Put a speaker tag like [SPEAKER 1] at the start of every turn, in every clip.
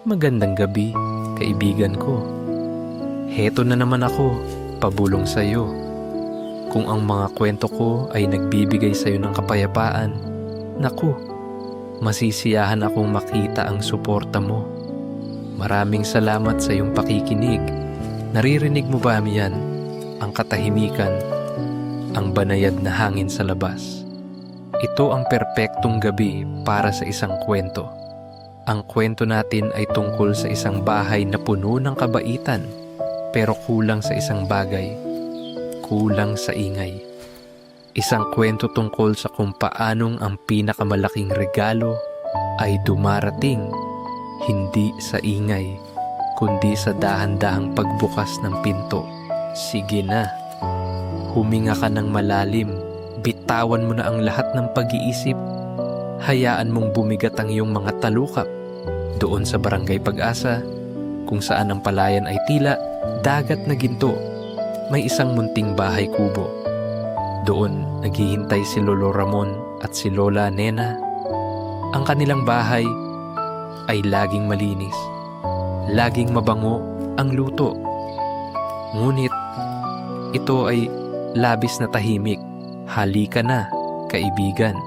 [SPEAKER 1] Magandang gabi, kaibigan ko. Heto na naman ako, pabulong sa'yo. Kung ang mga kwento ko ay nagbibigay sa'yo ng kapayapaan, naku, masisiyahan akong makita ang suporta mo. Maraming salamat sa iyong pakikinig. Naririnig mo ba yan? Ang katahimikan, ang banayad na hangin sa labas. Ito ang perpektong gabi para sa isang kwento. Ang kwento natin ay tungkol sa isang bahay na puno ng kabaitan, pero kulang sa isang bagay, kulang sa ingay. Isang kwento tungkol sa kung paanong ang pinakamalaking regalo ay dumarating, hindi sa ingay, kundi sa dahan-dahang pagbukas ng pinto. Sige na, huminga ka ng malalim, bitawan mo na ang lahat ng pag-iisip. Hayaan mong bumigat ang iyong mga talukap. Doon sa Barangay Pag-asa, kung saan ang palayan ay tila dagat na ginto, may isang munting bahay kubo. Doon naghihintay si Lolo Ramon at si Lola Nena. Ang kanilang bahay ay laging malinis, laging mabango ang luto. Ngunit ito ay labis na tahimik. Halika na, kaibigan.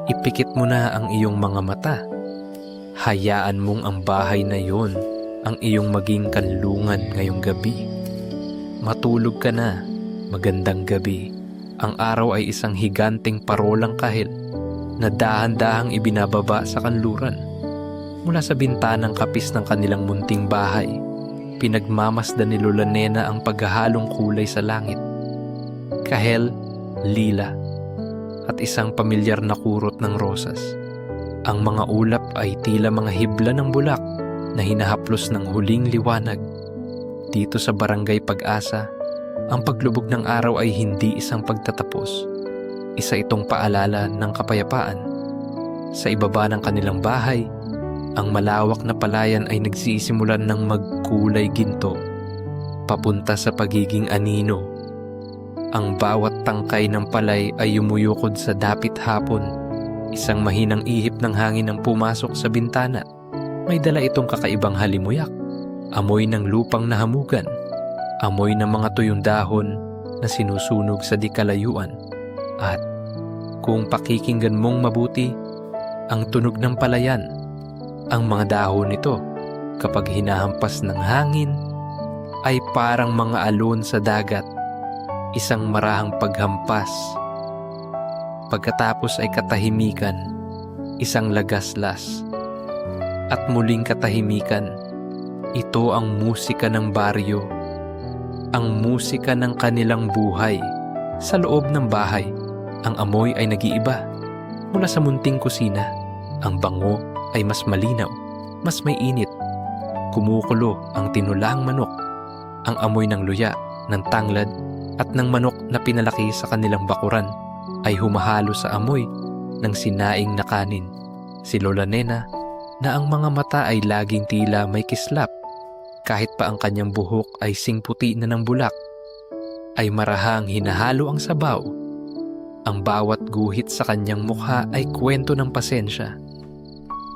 [SPEAKER 1] Ipikit mo na ang iyong mga mata. Hayaan mong ang bahay na yon ang iyong maging kanlungan ngayong gabi. Matulog ka na. Magandang gabi. Ang araw ay isang higanteng parolang kahil na dahan-dahang ibinababa sa kanluran. Mula sa bintanang kapis ng kanilang munting bahay, pinagmamasdan ni Lola Nena ang paghahalong kulay sa langit. Kahel, lila, at isang pamilyar na kurot ng rosas. Ang mga ulap ay tila mga hibla ng bulak na hinahaplos ng huling liwanag. Dito sa Barangay Pag-asa, ang paglubog ng araw ay hindi isang pagtatapos. Isa itong paalala ng kapayapaan. Sa ibaba ng kanilang bahay, ang malawak na palayan ay nagsisimulan ng magkulay ginto, papunta sa pagiging anino. Ang bawat tangkay ng palay ay yumuyukod sa dapit hapon. Isang mahinang ihip ng hangin ang pumasok sa bintana. May dala itong kakaibang halimuyak. Amoy ng lupang nahamugan. Amoy ng mga tuyong dahon na sinusunog sa di kalayuan. At kung pakikinggan mong mabuti, ang tunog ng palayan, ang mga dahon nito, kapag hinahampas ng hangin, ay parang mga alon sa dagat. Isang marahang paghampas. Pagkatapos ay katahimikan, isang lagaslas. At muling katahimikan. Ito ang musika ng baryo. Ang musika ng kanilang buhay. Sa loob ng bahay, ang amoy ay nag-iiba. Mula sa munting kusina, ang bango ay mas malinaw, mas may init. Kumukulo ang tinulang manok. Ang amoy ng luya, ng tanglad, at ng manok na pinalaki sa kanilang bakuran ay humahalo sa amoy ng sinaing na kanin. Si Lola Nena, na ang mga mata ay laging tila may kislap, kahit pa ang kanyang buhok ay singputi na ng bulak, ay marahang hinahalo ang sabaw. Ang bawat guhit sa kanyang mukha ay kwento ng pasensya.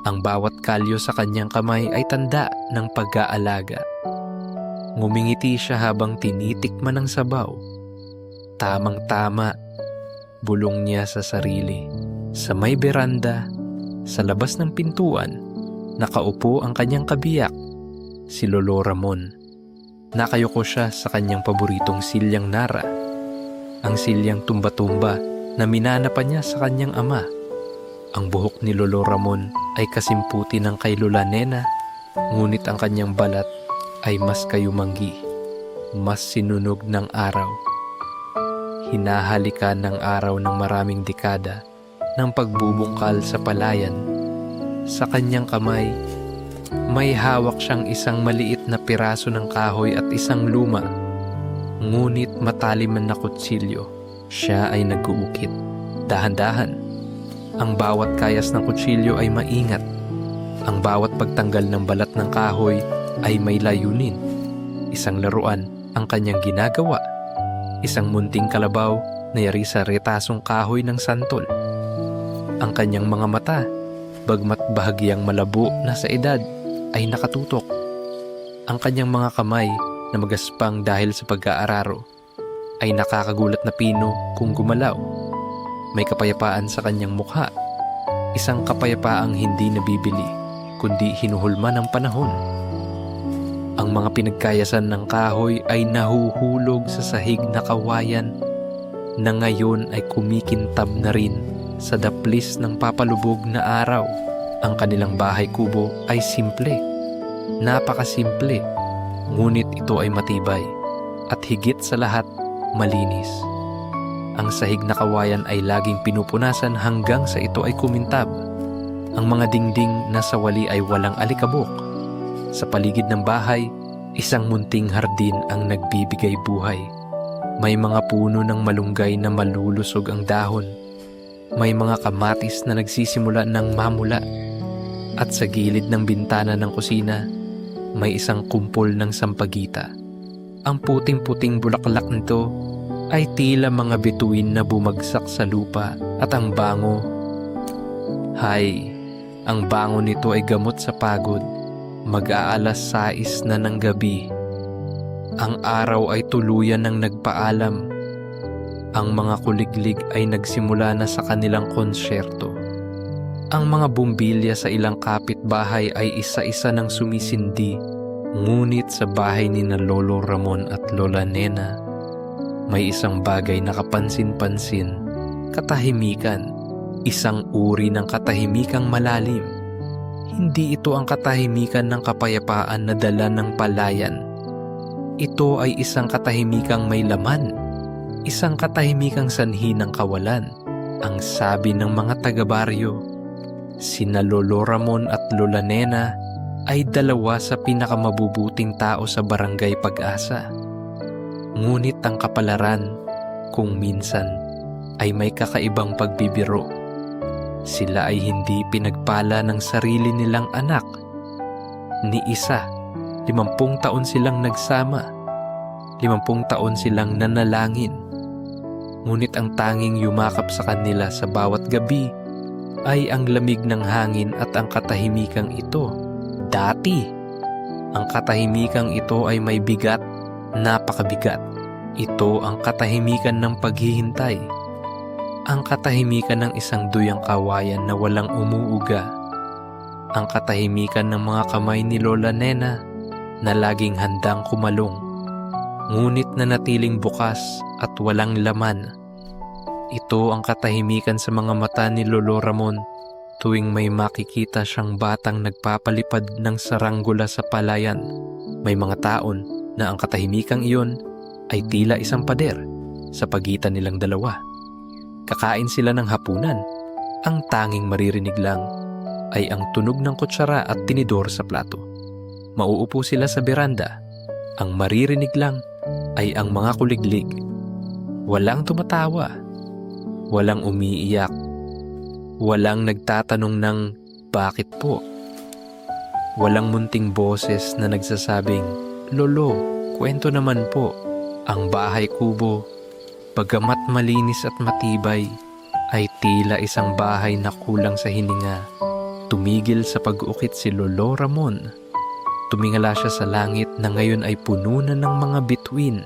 [SPEAKER 1] Ang bawat kalyo sa kanyang kamay ay tanda ng pag-aalaga. Ngumingiti siya habang tinitikman ang sabaw. Tamang-tama, bulong niya sa sarili. Sa may beranda, sa labas ng pintuan, nakaupo ang kanyang kabiyak, si Lolo Ramon. Nakayuko siya sa kanyang paboritong silyang nara, ang silyang tumba-tumba na minana pa niya sa kanyang ama. Ang buhok ni Lolo Ramon ay kasimputi ng kay Lola Nena, ngunit ang kanyang balat ay mas kayumanggi, mas sinunog ng araw. Hinahalikan ng araw ng maraming dekada ng pagbubungkal sa palayan. Sa kanyang kamay, may hawak siyang isang maliit na piraso ng kahoy at isang luma, ngunit matalim na kutsilyo. Siya ay nag-uukit. Dahan-dahan. Ang bawat kayas ng kutsilyo ay maingat. Ang bawat pagtanggal ng balat ng kahoy ay may layunin. Isang laruan ang kanyang ginagawa. Isang munting kalabaw na yari sa retasong kahoy ng santol. Ang kanyang mga mata, bagmat bahagyang malabo na sa edad, ay nakatutok. Ang kanyang mga kamay na magaspang dahil sa pag-aararo ay nakakagulat na pino kung gumalaw. May kapayapaan sa kanyang mukha, isang kapayapaang hindi nabibili kundi hinuhulma ng panahon. Ang mga pinagkayasan ng kahoy ay nahuhulog sa sahig na kawayan na ngayon ay kumikintab na rin sa daplis ng papalubog na araw. Ang kanilang bahay kubo ay simple, napakasimple, ngunit ito ay matibay at higit sa lahat malinis. Ang sahig na kawayan ay laging pinupunasan hanggang sa ito ay kumintab. Ang mga dingding na sa wali ay walang alikabok. Sa paligid ng bahay, isang munting hardin ang nagbibigay buhay. May mga puno ng malunggay na malulusog ang dahon. May mga kamatis na nagsisimula ng mamula. At sa gilid ng bintana ng kusina, may isang kumpol ng sampagita. Ang puting-puting bulaklak nito ay tila mga bituin na bumagsak sa lupa at ang bango. Ang bango nito ay gamot sa pagod. Mag-aalas 6 na ng gabi. Ang araw ay tuluyan ng nagpaalam. Ang mga kuliglig ay nagsimula na sa kanilang konsyerto. Ang mga bumbilya sa ilang kapitbahay ay isa-isa nang sumisindi. Ngunit sa bahay ni na Lolo Ramon at Lola Nena, may isang bagay na kapansin-pansin, katahimikan, isang uri ng katahimikang malalim. Hindi ito ang katahimikan ng kapayapaan na dala ng palayan. Ito ay isang katahimikang may laman, isang katahimikang sanhi ng kawalan. Ang sabi ng mga taga-baryo, sina Lolo Ramon at Lola Nena ay dalawa sa pinakamabubuting tao sa Barangay Pag-asa. Ngunit ang kapalaran, kung minsan, ay may kakaibang pagbibiro. Sila ay hindi pinagpala ng sarili nilang anak. Ni isa, 50 taon silang nagsama. 50 taon silang nanalangin. Ngunit ang tanging yumakap sa kanila sa bawat gabi ay ang lamig ng hangin at ang katahimikang ito. Dati, ang katahimikang ito ay may bigat, napakabigat. Ito ang katahimikan ng paghihintay. Ang katahimikan ng isang duyang kawayan na walang umuuga. Ang katahimikan ng mga kamay ni Lola Nena na laging handang kumalong, ngunit nanatiling bukas at walang laman. Ito ang katahimikan sa mga mata ni Lolo Ramon tuwing may makikita siyang batang nagpapalipad ng saranggula sa palayan. May mga taon na ang katahimikang iyon ay tila isang pader sa pagitan nilang dalawa. Kakain sila ng hapunan. Ang tanging maririnig lang ay ang tunog ng kutsara at tinidor sa plato. Mauupo sila sa beranda. Ang maririnig lang ay ang mga kuliglig. Walang tumatawa. Walang umiiyak. Walang nagtatanong ng bakit po. Walang munting boses na nagsasabing, Lolo, kwento naman po. Ang bahay kubo, bagamat malinis at matibay, ay tila isang bahay na kulang sa hininga. Tumigil sa pag-uukit si Lolo Ramon. Tumingala siya sa langit na ngayon ay puno na ng mga bituin.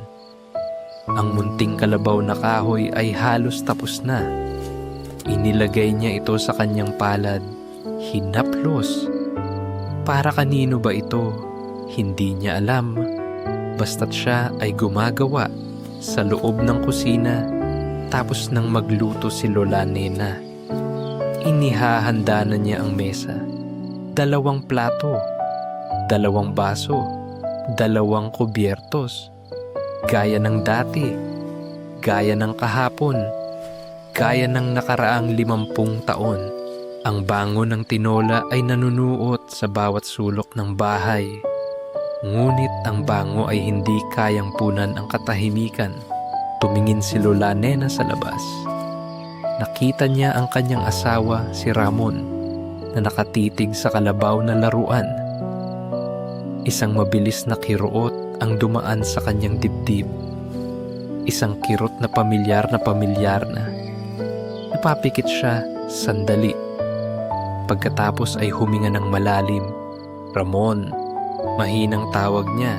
[SPEAKER 1] Ang munting kalabaw na kahoy ay halos tapos na. Inilagay niya ito sa kanyang palad, hinaplos. Para kanino ba ito? Hindi niya alam. Basta't siya ay gumagawa sa loob ng kusina tapos nang magluto si Lola Nena. Inihahanda na niya ang mesa. 2 plato, 2 baso, 2 kubyertos. Gaya ng dati, gaya ng kahapon, gaya ng nakaraang 50 taon. Ang bango ng tinola ay nanunuot sa bawat sulok ng bahay. Ngunit ang bango ay hindi kayang punan ang katahimikan. Tumingin si Lola Nena sa labas. Nakita niya ang kanyang asawa, si Ramon, na nakatitig sa kalabaw na laruan. Isang mabilis na kiruot ang dumaan sa kanyang dibdib. Isang kirot na pamilyar na. Napapikit siya sandali. Pagkatapos ay huminga ng malalim. Ramon, mahinang tawag niya.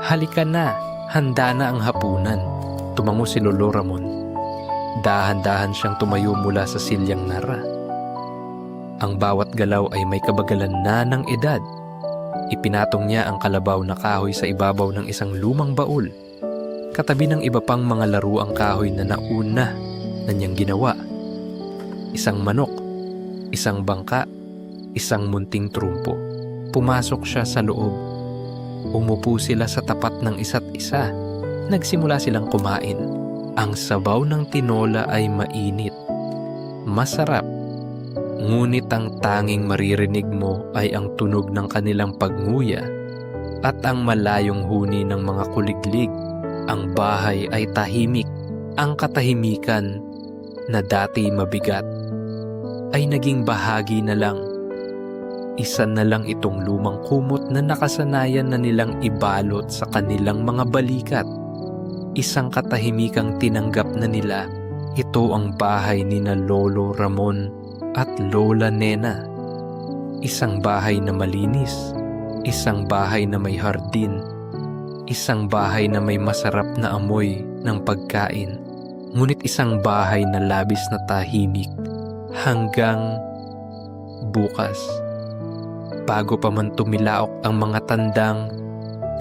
[SPEAKER 1] Halika na, handa na ang hapunan. Tumango si Lolo Ramon. Dahan-dahan siyang tumayo mula sa silyang nara. Ang bawat galaw ay may kabagalan na ng edad. Ipinatong niya ang kalabaw na kahoy sa ibabaw ng isang lumang baul. Katabi ng iba pang mga laro ang kahoy na nauna na niyang ginawa. Isang manok, isang bangka, isang munting trumpo. Pumasok siya sa loob. Umupo sila sa tapat ng isa't isa. Nagsimula silang kumain. Ang sabaw ng tinola ay mainit. Masarap. Ngunit ang tanging maririnig mo ay ang tunog ng kanilang pagnguya at ang malayong huni ng mga kuliglig. Ang bahay ay tahimik. Ang katahimikan na dati mabigat ay naging bahagi na lang. Isa na lang itong lumang kumot na nakasanayan na nilang ibalot sa kanilang mga balikat. Isang katahimikang tinanggap na nila. Ito ang bahay ni na Lolo Ramon at Lola Nena. Isang bahay na malinis. Isang bahay na may hardin. Isang bahay na may masarap na amoy ng pagkain. Ngunit isang bahay na labis na tahimik. Hanggang bukas. Bago pa man tumilaok ang mga tandang,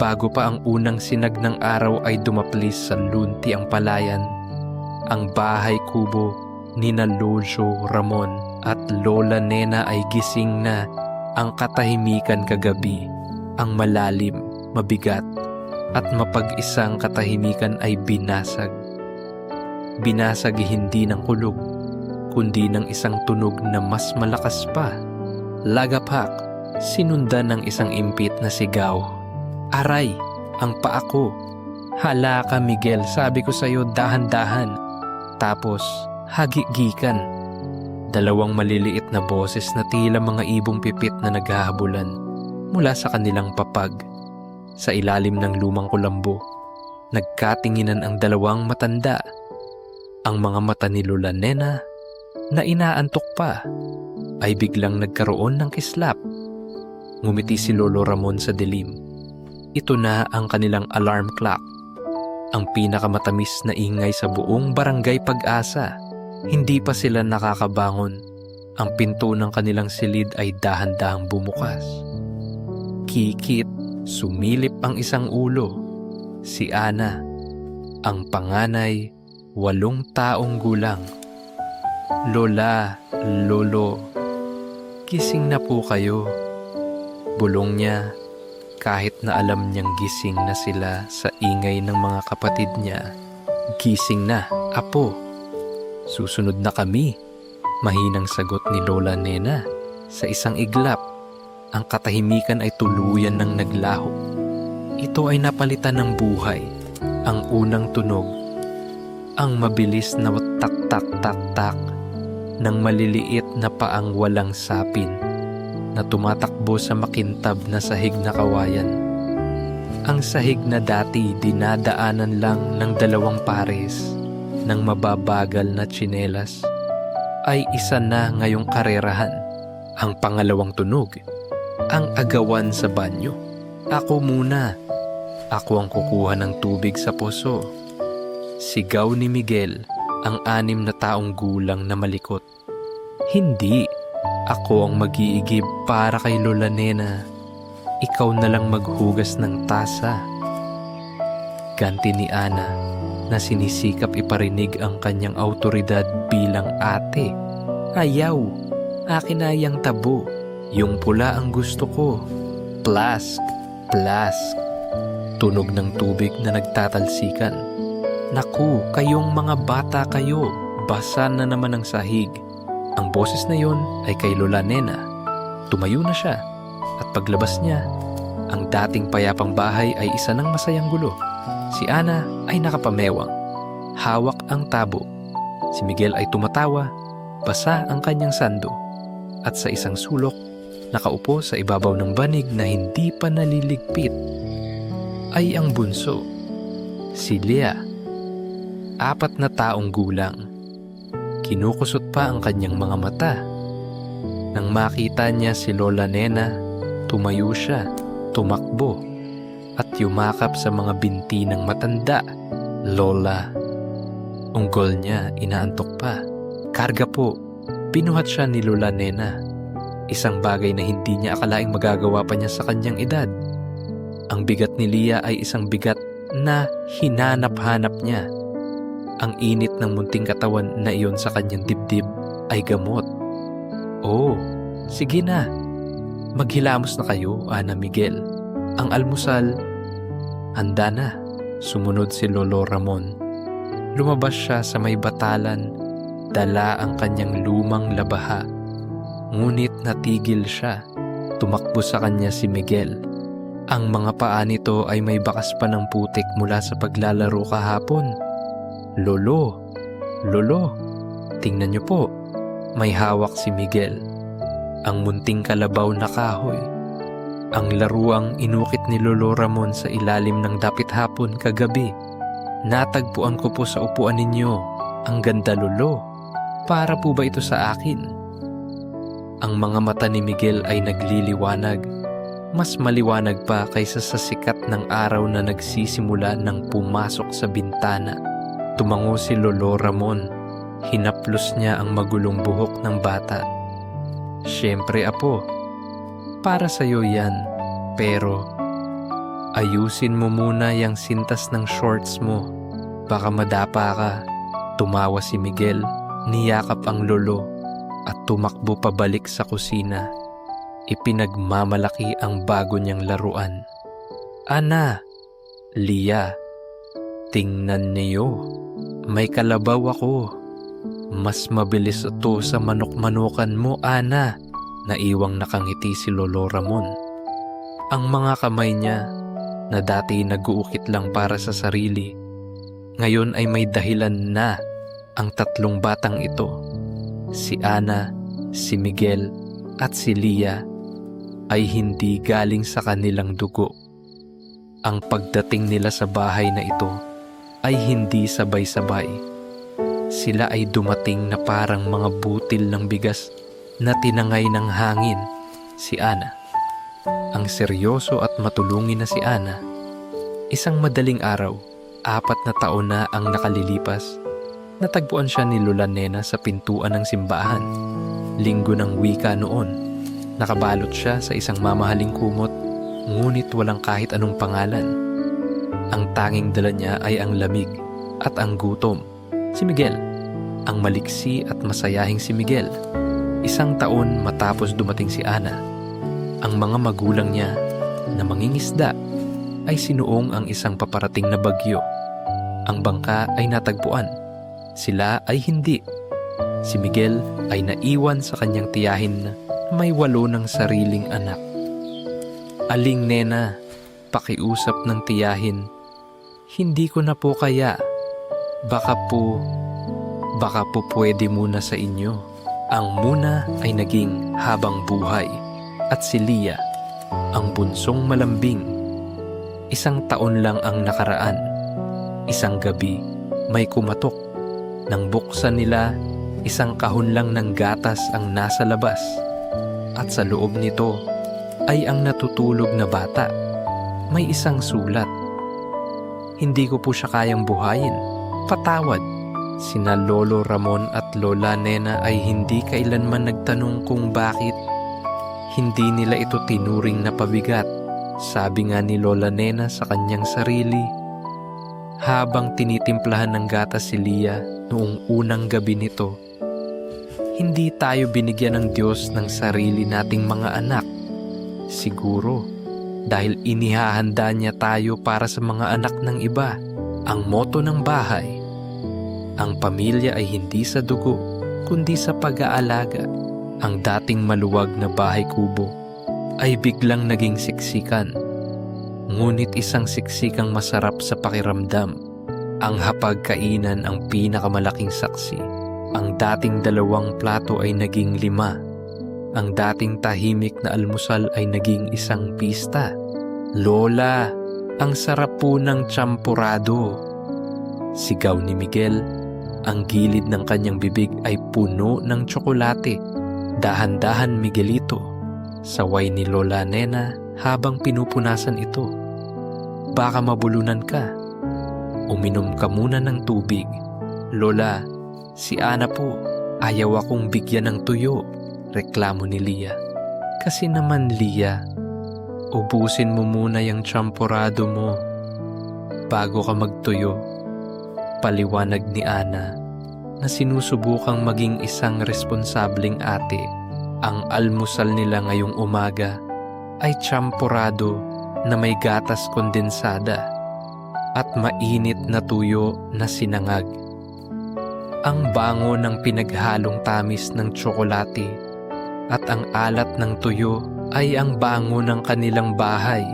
[SPEAKER 1] bago pa ang unang sinag ng araw ay dumaplis sa lunti ang palayan, ang bahay kubo ni na Lolo Ramon at Lola Nena ay gising na. Ang katahimikan kagabi, ang malalim, mabigat at mapag-isang katahimikan ay binasag. Binasag hindi ng kulog, kundi ng isang tunog na mas malakas pa. Lagapak, sinundan ng isang impit na sigaw. Aray, ang paa ko. Hala ka Miguel, sabi ko sa'yo dahan-dahan. Tapos, hagigikan. Dalawang maliliit na boses na tila mga ibong pipit na naghahabulan mula sa kanilang papag. Sa ilalim ng lumang kulambo, nagkatinginan ang dalawang matanda. Ang mga mata ni Lola Nena na inaantok pa ay biglang nagkaroon ng kislap. Ngumiti si Lolo Ramon sa dilim. Ito na ang kanilang alarm clock. Ang pinakamatamis na ingay sa buong barangay Pag-asa. Hindi pa sila nakakabangon. Ang pinto ng kanilang silid ay dahan-dahang bumukas. Kikit, sumilip ang isang ulo. Si Ana, ang panganay, 8 taong gulang. Lola, Lolo, gising na po kayo. Bulong niya kahit na alam niyang gising na sila sa ingay ng mga kapatid niya. Gising na, apo. Susunod na kami. Mahinang sagot ni Lola Nena. Sa isang iglap, ang katahimikan ay tuluyan ng naglaho. Ito ay napalitan ng buhay. Ang unang tunog, ang mabilis na tak-tak-tak-tak ng maliliit na paang walang sapin na tumatakbo sa makintab na sahig na kawayan. Ang sahig na dati dinadaanan lang ng 2 pares ng mababagal na tsinelas ay isa na ngayong karerahan. Ang pangalawang tunog, ang agawan sa banyo. Ako muna. Ako ang kukuha ng tubig sa poso. Sigaw ni Miguel, ang 6 na taong gulang na malikot. Hindi. Ako ang mag-iigib para kay Lola Nena. Ikaw na lang maghugas ng tasa. Ganti ni Ana na sinisikap iparinig ang kanyang autoridad bilang ate. Ayaw. Akin na yang tabo. Yung pula ang gusto ko. Plask. Plask. Tunog ng tubig na nagtatalsikan. Naku, kayong mga bata kayo. Basa na naman ang sahig. Ang boses na yon ay kay Lola Nena. Tumayo na siya at paglabas niya, ang dating payapang bahay ay isa ng masayang gulo. Si Ana ay nakapamewang. Hawak ang tabo. Si Miguel ay tumatawa. Basa ang kanyang sando. At sa isang sulok, nakaupo sa ibabaw ng banig na hindi pa naliligpit ay ang bunso, si Lea. 4 na taong gulang. Kinukusot pa ang kanyang mga mata. Nang makita niya si Lola Nena, Tumayo siya, tumakbo, at yumakap sa mga binti ng matanda. Lola. Unggol niya, inaantok pa. Karga po. Binuhat siya ni Lola Nena. Isang bagay na hindi niya akalaing magagawa pa niya sa kanyang edad. Ang bigat ni Lia ay isang bigat na hinanap-hanap niya. Ang init ng munting katawan na iyon sa kanyang dibdib ay gamot. Oh, sige na. Maghilamos na kayo, Ana Miguel. Ang almusal, handa na. Sumunod si Lolo Ramon. Lumabas siya sa may batalan, dala ang kanyang lumang labaha. Ngunit natigil siya. Tumakbo sa kanya si Miguel. Ang mga paa nito ay may bakas pa ng putik mula sa paglalaro kahapon. Lolo, Lolo, tingnan niyo po. May hawak si Miguel. Ang munting kalabaw na kahoy. Ang laruang inukit ni Lolo Ramon sa ilalim ng dapit hapon kagabi. Natagpuan ko po sa upuan ninyo. Ang ganda, Lolo. Para po ba ito sa akin? Ang mga mata ni Miguel ay nagliliwanag. Mas maliwanag pa kaysa sa sikat ng araw na nagsisimula nang pumasok sa bintana. Tumango si Lolo Ramon. Hinaplos niya ang magulong buhok ng bata. Siyempre, apo. Para sa'yo yan. Pero ayusin mo muna yung sintas ng shorts mo. Baka madapa ka. Tumawa si Miguel. Niyakap ang lolo at tumakbo pabalik sa kusina. Ipinagmamalaki ang bago niyang laruan. Ana, Lia, tingnan niyo. May kalabaw ako. Mas mabilis ito sa manok-manukan mo, Ana. Naiwang nakangiti si Lolo Ramon. Ang mga kamay niya, na dati nag-uukit lang para sa sarili, ngayon ay may dahilan na. Ang tatlong batang ito, si Ana, si Miguel, at si Lia, ay hindi galing sa kanilang dugo. Ang pagdating nila sa bahay na ito ay hindi sabay-sabay. Sila ay dumating na parang mga butil ng bigas na tinangay ng hangin. Si Ana. Ang seryoso at matulungin na si Ana. Isang madaling araw, 4 na taon na ang nakalilipas. Natagpuan siya ni Lola Nena sa pintuan ng simbahan. Linggo ng wika noon. Nakabalot siya sa isang mamahaling kumot, ngunit walang kahit anong pangalan. Ang tanging dala niya ay ang lamig at ang gutom. Si Miguel, ang maliksi at masayahing si Miguel. 1 taon matapos dumating si Ana. Ang mga magulang niya na mangingisda ay sinuong ang isang paparating na bagyo. Ang bangka ay natagpuan. Sila ay hindi. Si Miguel ay naiwan sa kanyang tiyahin na may 8 ng sariling anak. Aling Nena, pakiusap ng tiyahin. Hindi ko na po kaya. Baka po pwede muna sa inyo. Ang muna ay naging habang buhay. At si Lia, ang bunsong malambing. 1 taon lang ang nakaraan. Isang gabi, may kumatok. Nang buksan nila, 1 kahon lang ng gatas ang nasa labas. At sa loob nito ay ang natutulog na bata. May 1 sulat. Hindi ko po siya kayang buhayin. Patawad. Sina Lolo Ramon at Lola Nena ay hindi kailanman nagtanong kung bakit. Hindi nila ito tinuring na pabigat. Sabi nga ni Lola Nena sa kanyang sarili. Habang tinitimplahan ng gatas si Lia noong unang gabi nito, hindi tayo binigyan ng Diyos ng sarili nating mga anak. Siguro dahil inihahanda niya tayo para sa mga anak ng iba. Ang motto ng bahay, ang pamilya ay hindi sa dugo, kundi sa pag-aalaga. Ang dating maluwag na bahay kubo ay biglang naging siksikan. Ngunit isang siksikang masarap sa pakiramdam. Ang hapagkainan ang pinakamalaking saksi. Ang dating 2 plato ay naging 5. Ang dating tahimik na almusal ay naging isang pista. Lola, ang sarap po ng champurado. Sigaw ni Miguel. Ang gilid ng kanyang bibig ay puno ng tsokolate. Dahan-dahan, Miguelito. Saway ni Lola Nena habang pinupunasan ito. Baka mabulunan ka. Uminom ka muna ng tubig. Lola, si Ana po, ayaw akong bigyan ng tuyo, reklamo ni Lia. Kasi naman Lia, ubusin mo muna yung champorado mo bago ka magtuyo. Paliwanag ni Ana na sinusubukang maging isang responsableng ate. Ang almusal nila ngayong umaga ay champorado na may gatas kondensada at mainit na tuyo na sinangag. Ang bango ng pinaghalong tamis ng tsokolate at ang alat ng tuyo ay ang bango ng kanilang bahay.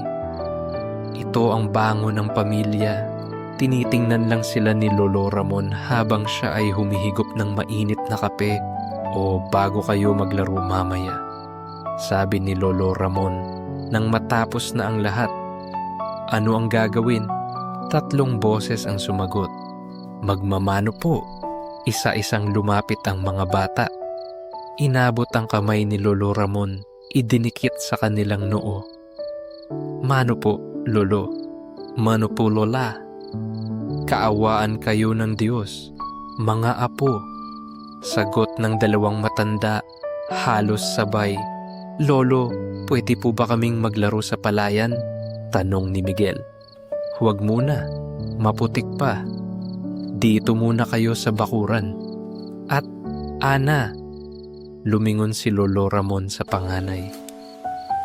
[SPEAKER 1] Ito ang bango ng pamilya. Tinitingnan lang sila ni Lolo Ramon habang siya ay humihigop ng mainit na kape. O bago kayo maglaro mamaya, sabi ni Lolo Ramon nang matapos na ang lahat. Ano ang gagawin? 3 boses ang sumagot. Magmamano po. Isa-isang lumapit ang mga bata. Inabot ang kamay ni Lolo Ramon, idinikit sa kanilang noo. Mano po, Lolo. Mano po, Lola. Kaawaan kayo ng Diyos, mga apo. Sagot ng 2 matanda, halos sabay. Lolo, pwede po ba kaming maglaro sa palayan? Tanong ni Miguel. Huwag muna, maputik pa. Dito muna kayo sa bakuran. At Ana, lumingon si Lolo Ramon sa panganay.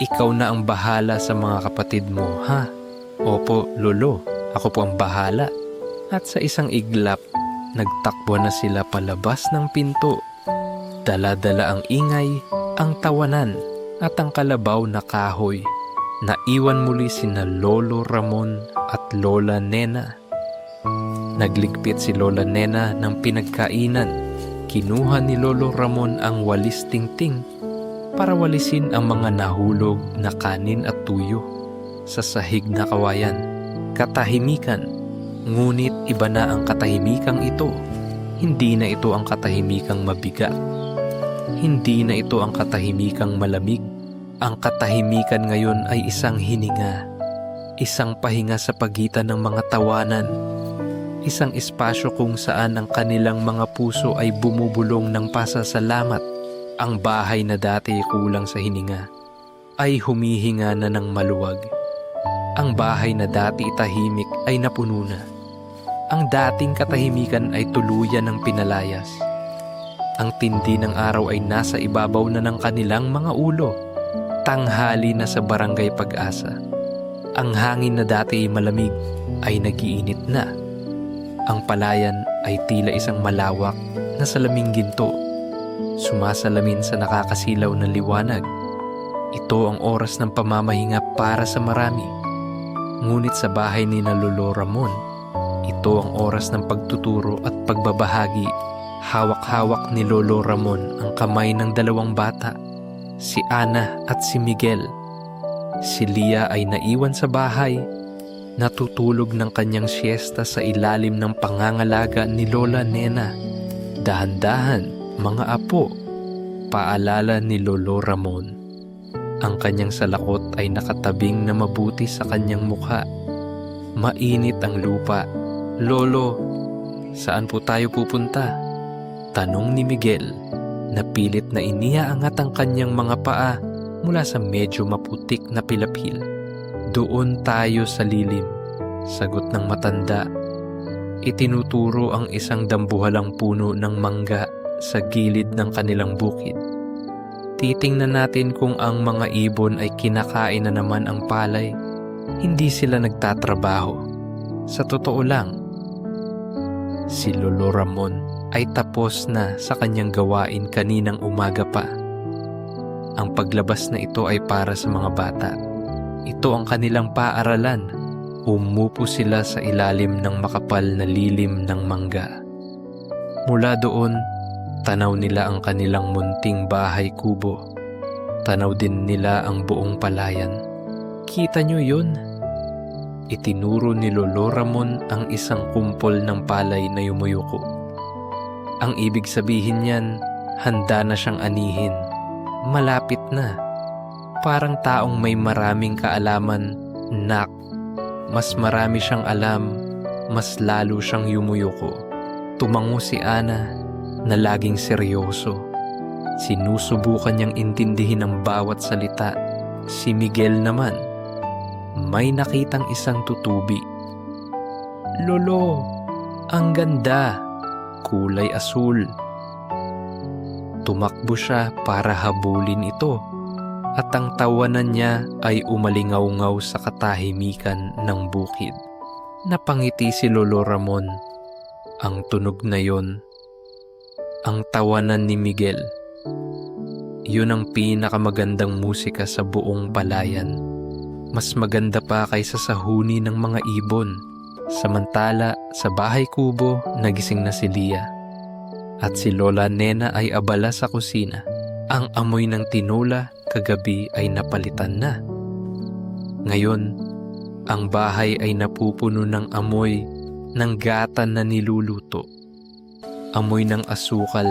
[SPEAKER 1] Ikaw na ang bahala sa mga kapatid mo, ha? Opo, Lolo, ako po ang bahala. At sa isang iglap, nagtakbo na sila palabas ng pinto. Dala-dala ang ingay, ang tawanan, at ang kalabaw na kahoy. Naiwan muli sina Lolo Ramon at Lola Nena. Nagligpit si Lola Nena ng pinagkainan. Kinuha ni Lolo Ramon ang walis tingting para walisin ang mga nahulog na kanin at tuyo sa sahig na kawayan. Katahimikan. Ngunit iba na ang katahimikang ito. Hindi na ito ang katahimikang mabigat. Hindi na ito ang katahimikang malamig. Ang katahimikan ngayon ay isang hininga. Isang pahinga sa pagitan ng mga tawanan. Isang espasyo kung saan ang kanilang mga puso ay bumubulong ng pasasalamat. Ang bahay na dati kulang sa hininga ay humihinga na ng maluwag. Ang bahay na dati tahimik ay napuno na. Ang dating katahimikan ay tuluyan ng pinalayas. Ang tindi ng araw ay nasa ibabaw na ng kanilang mga ulo. Tanghali na sa Barangay Pag-asa. Ang hangin na dati malamig ay nagiinit na. Ang palayan ay tila isang malawak na salaming ginto. Sumasalamin sa nakakasilaw na liwanag. Ito ang oras ng pamamahinga para sa marami. Ngunit sa bahay ni na Lolo Ramon, ito ang oras ng pagtuturo at pagbabahagi. Hawak-hawak ni Lolo Ramon ang kamay ng 2 bata, si Ana at si Miguel. Si Lia ay naiwan sa bahay, natutulog ng kanyang siesta sa ilalim ng pangangalaga ni Lola Nena. Dahan-dahan, mga apo, paalala ni Lolo Ramon. Ang kanyang salakot ay nakatabing na mabuti sa kanyang mukha. Mainit ang lupa. Lolo, saan po tayo pupunta? Tanong ni Miguel, na pilit na iniaangat ang kanyang mga paa mula sa medyo maputik na pilapil. Doon tayo sa lilim, sagot ng matanda. Itinuturo ang isang dambuhalang puno ng mangga sa gilid ng kanilang bukid. Titingnan natin kung ang mga ibon ay kinakain na naman ang palay. Hindi sila nagtatrabaho. Sa totoo lang, si Lolo Ramon ay tapos na sa kanyang gawain kaninang umaga pa. Ang paglabas na ito ay para sa mga bata. Ito ang kanilang paaralan. Umupo sila sa ilalim ng makapal na lilim ng mangga. Mula doon, tanaw nila ang kanilang munting bahay kubo. Tanaw din nila ang buong palayan. Kita nyo yun? Itinuro ni Lolo Ramon ang isang kumpol ng palay na yumuyuko. Ang ibig sabihin niyan, handa na siyang anihin. Malapit na. Parang taong may maraming kaalaman. Nak, mas marami siyang alam, mas lalo siyang yumuyuko. Tumango si Ana na laging seryoso. Sinusubukan niyang intindihin ang bawat salita. Si Miguel naman, may nakitang isang tutubi. Lolo, ang ganda, kulay asul. Tumakbo siya para habulin ito at ang tawanan niya ay umalingaw-ngaw sa katahimikan ng bukid. Napangiti si Lolo Ramon. Ang tunog na yon, ang tawanan ni Miguel. Yun ang pinakamagandang musika sa buong palayan. Mas maganda pa kaysa sa huni ng mga ibon. Samantala, sa bahay kubo, nagising na si Lia. At si Lola Nena ay abala sa kusina. Ang amoy ng tinola kagabi ay napalitan na. Ngayon, ang bahay ay napupuno ng amoy ng gata na niluluto. Amoy ng asukal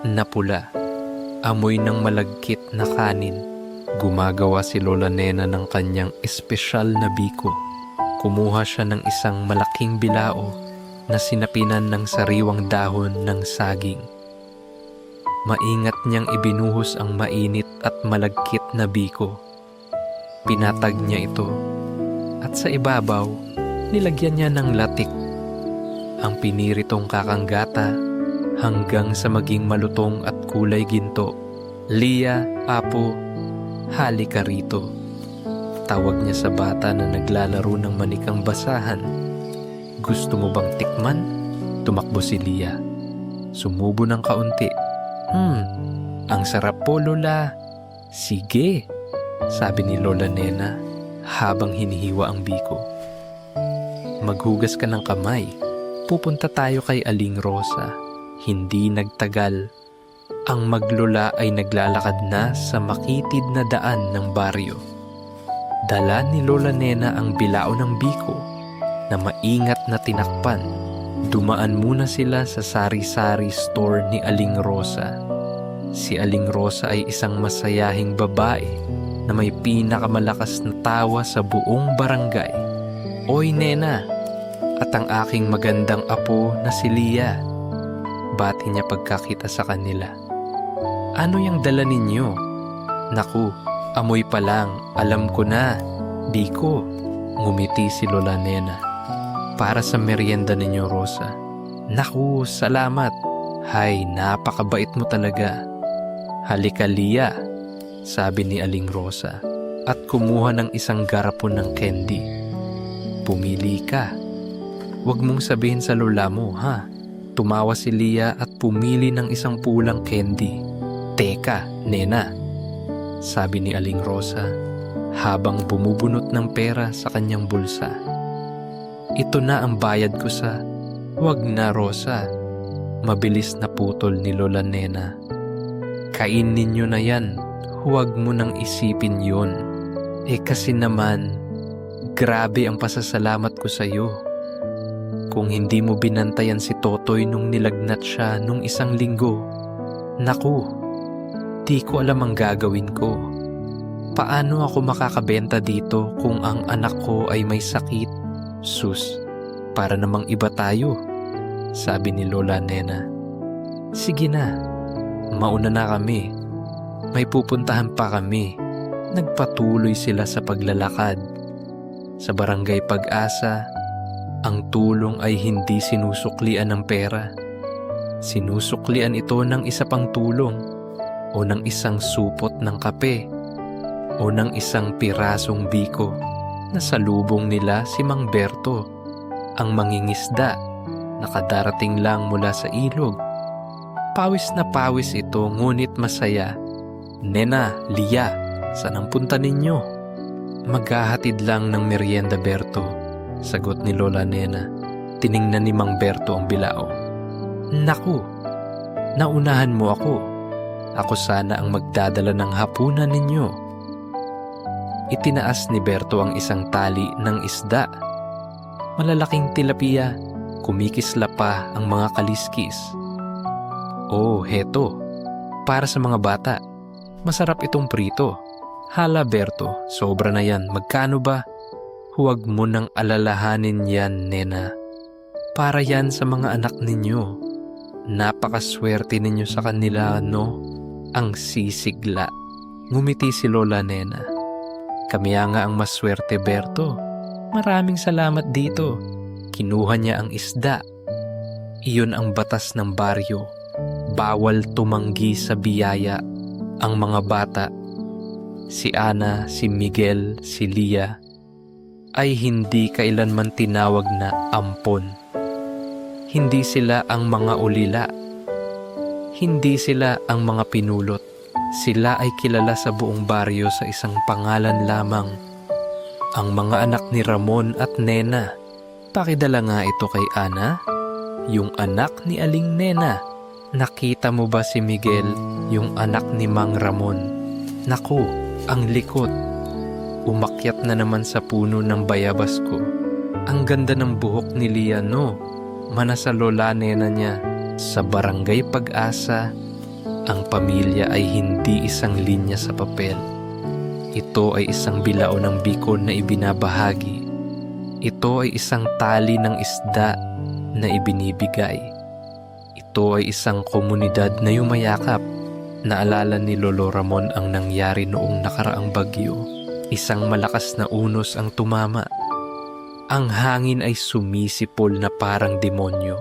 [SPEAKER 1] na pula. Amoy ng malagkit na kanin. Gumagawa si Lola Nena ng kanyang espesyal na biko. Kumuha siya ng isang malaking bilao na sinapinan ng sariwang dahon ng saging. Maingat niyang ibinuhos ang mainit at malagkit na biko. Pinatag niya ito at sa ibabaw nilagyan niya ng latik ang piniritong kakanggata hanggang sa maging malutong at kulay ginto. Lia, Apo, halika rito. Tawag niya sa bata na naglalaro ng manikang basahan. Gusto mo bang tikman? Tumakbo si Lia. Sumubo ng kaunti. Ang sarap po, Lola. Sige, sabi ni Lola Nena habang hinihiwa ang biko. Maghugas ka ng kamay. Pupunta tayo kay Aling Rosa. Hindi nagtagal. Ang maglola ay naglalakad na sa makitid na daan ng baryo. Dala ni Lola Nena ang bilao ng biko na maingat na tinakpan. Dumaan muna sila sa sari-sari store ni Aling Rosa. Si Aling Rosa ay isang masayahing babae na may pinakamalakas na tawa sa buong barangay. Oy Nena, at ang aking magandang apo na si Lia. Bati niya pagkakita sa kanila. Ano yung dala ninyo? Naku, amoy pa lang, alam ko na. Biko, ngumiti si Lola Nena. Para sa merienda ninyo, Rosa. Naku, salamat. Hay, napakabait mo talaga. Halika, Lia, sabi ni Aling Rosa at kumuha ng isang garapon ng candy. Pumili ka. Huwag mong sabihin sa lola mo, ha? Tumawa si Lia at pumili ng isang pulang candy. Teka, Nena, sabi ni Aling Rosa habang bumubunot ng pera sa kanyang bulsa. Ito na ang bayad ko sa... Wag na, Rosa. Mabilis na putol ni Lola Nena. Kainin nyo na yan. Huwag mo nang isipin yun. Kasi naman, grabe ang pasasalamat ko sa iyo. Kung hindi mo binantayan si Totoy nung nilagnat siya nung 1 linggo, naku, di ko alam ang gagawin ko. Paano ako makakabenta dito kung ang anak ko ay may sakit? Sus, para namang iba tayo, sabi ni Lola Nena. Sige na, mauna na kami. May pupuntahan pa kami. Nagpatuloy sila sa paglalakad. Sa Barangay Pag-asa, ang tulong ay hindi sinusuklian ng pera. Sinusuklian ito ng isa pang tulong o ng isang supot ng kape o ng isang pirasong biko na salubong nila si Mang Berto, ang mangingisda, nakadarating lang mula sa ilog. Pawis na pawis ito ngunit masaya. Nena, Lia, saan ang punta ninyo? Maghahatid lang ng merienda, Berto, sagot ni Lola Nena. Tiningnan ni Mang Berto ang bilao. Naku, naunahan mo ako. Ako sana ang magdadala ng hapunan ninyo. Itinaas ni Berto ang isang tali ng isda. Malalaking tilapia, kumikisla pa ang mga kaliskis. Oh, heto, para sa mga bata. Masarap itong prito. Hala Berto, sobra na yan. Magkano ba? Huwag mo nang alalahanin yan, Nena. Para yan sa mga anak ninyo. Napakaswerte ninyo sa kanila, no? Ang sisigla. Ngumiti si Lola Nena. Kami nga ang maswerte, Berto. Maraming salamat dito. Kinuha niya ang isda. Iyon ang batas ng baryo. Bawal tumanggi sa biyaya. Ang mga bata, si Ana, si Miguel, si Lia, ay hindi kailanman tinawag na ampon. Hindi sila ang mga ulila. Hindi sila ang mga pinulot. Sila ay kilala sa buong baryo sa isang pangalan lamang. Ang mga anak ni Ramon at Nena. Pakidala nga ito kay Ana, yung anak ni Aling Nena. Nakita mo ba si Miguel, yung anak ni Mang Ramon? Naku, ang likot. Umakyat na naman sa puno ng bayabas ko. Ang ganda ng buhok ni Lia, no? Mana sa Lola Nena niya. Sa Barangay Pag-asa, ang pamilya ay hindi isang linya sa papel. Ito ay isang bilao ng bikol na ibinabahagi. Ito ay isang tali ng isda na ibinibigay. Ito ay isang komunidad na yumayakap. Naalala ni Lolo Ramon ang nangyari noong nakaraang bagyo. Isang malakas na unos ang tumama. Ang hangin ay sumisipol na parang demonyo.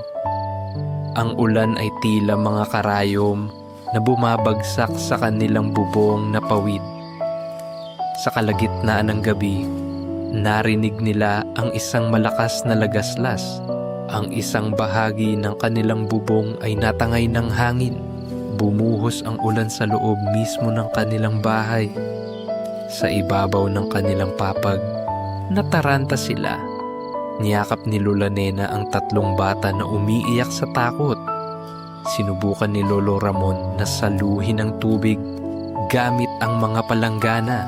[SPEAKER 1] Ang ulan ay tila mga karayom na bumabagsak sa kanilang bubong na pawid. Sa kalagitnaan ng gabi, narinig nila ang isang malakas na lagaslas. Ang isang bahagi ng kanilang bubong ay natangay ng hangin. Bumuhos ang ulan sa loob mismo ng kanilang bahay. Sa ibabaw ng kanilang papag, nataranta sila. Niyakap ni Lola Nena ang 3 bata na umiiyak sa takot. Sinubukan ni Lolo Ramon na saluhin ang tubig gamit ang mga palanggana.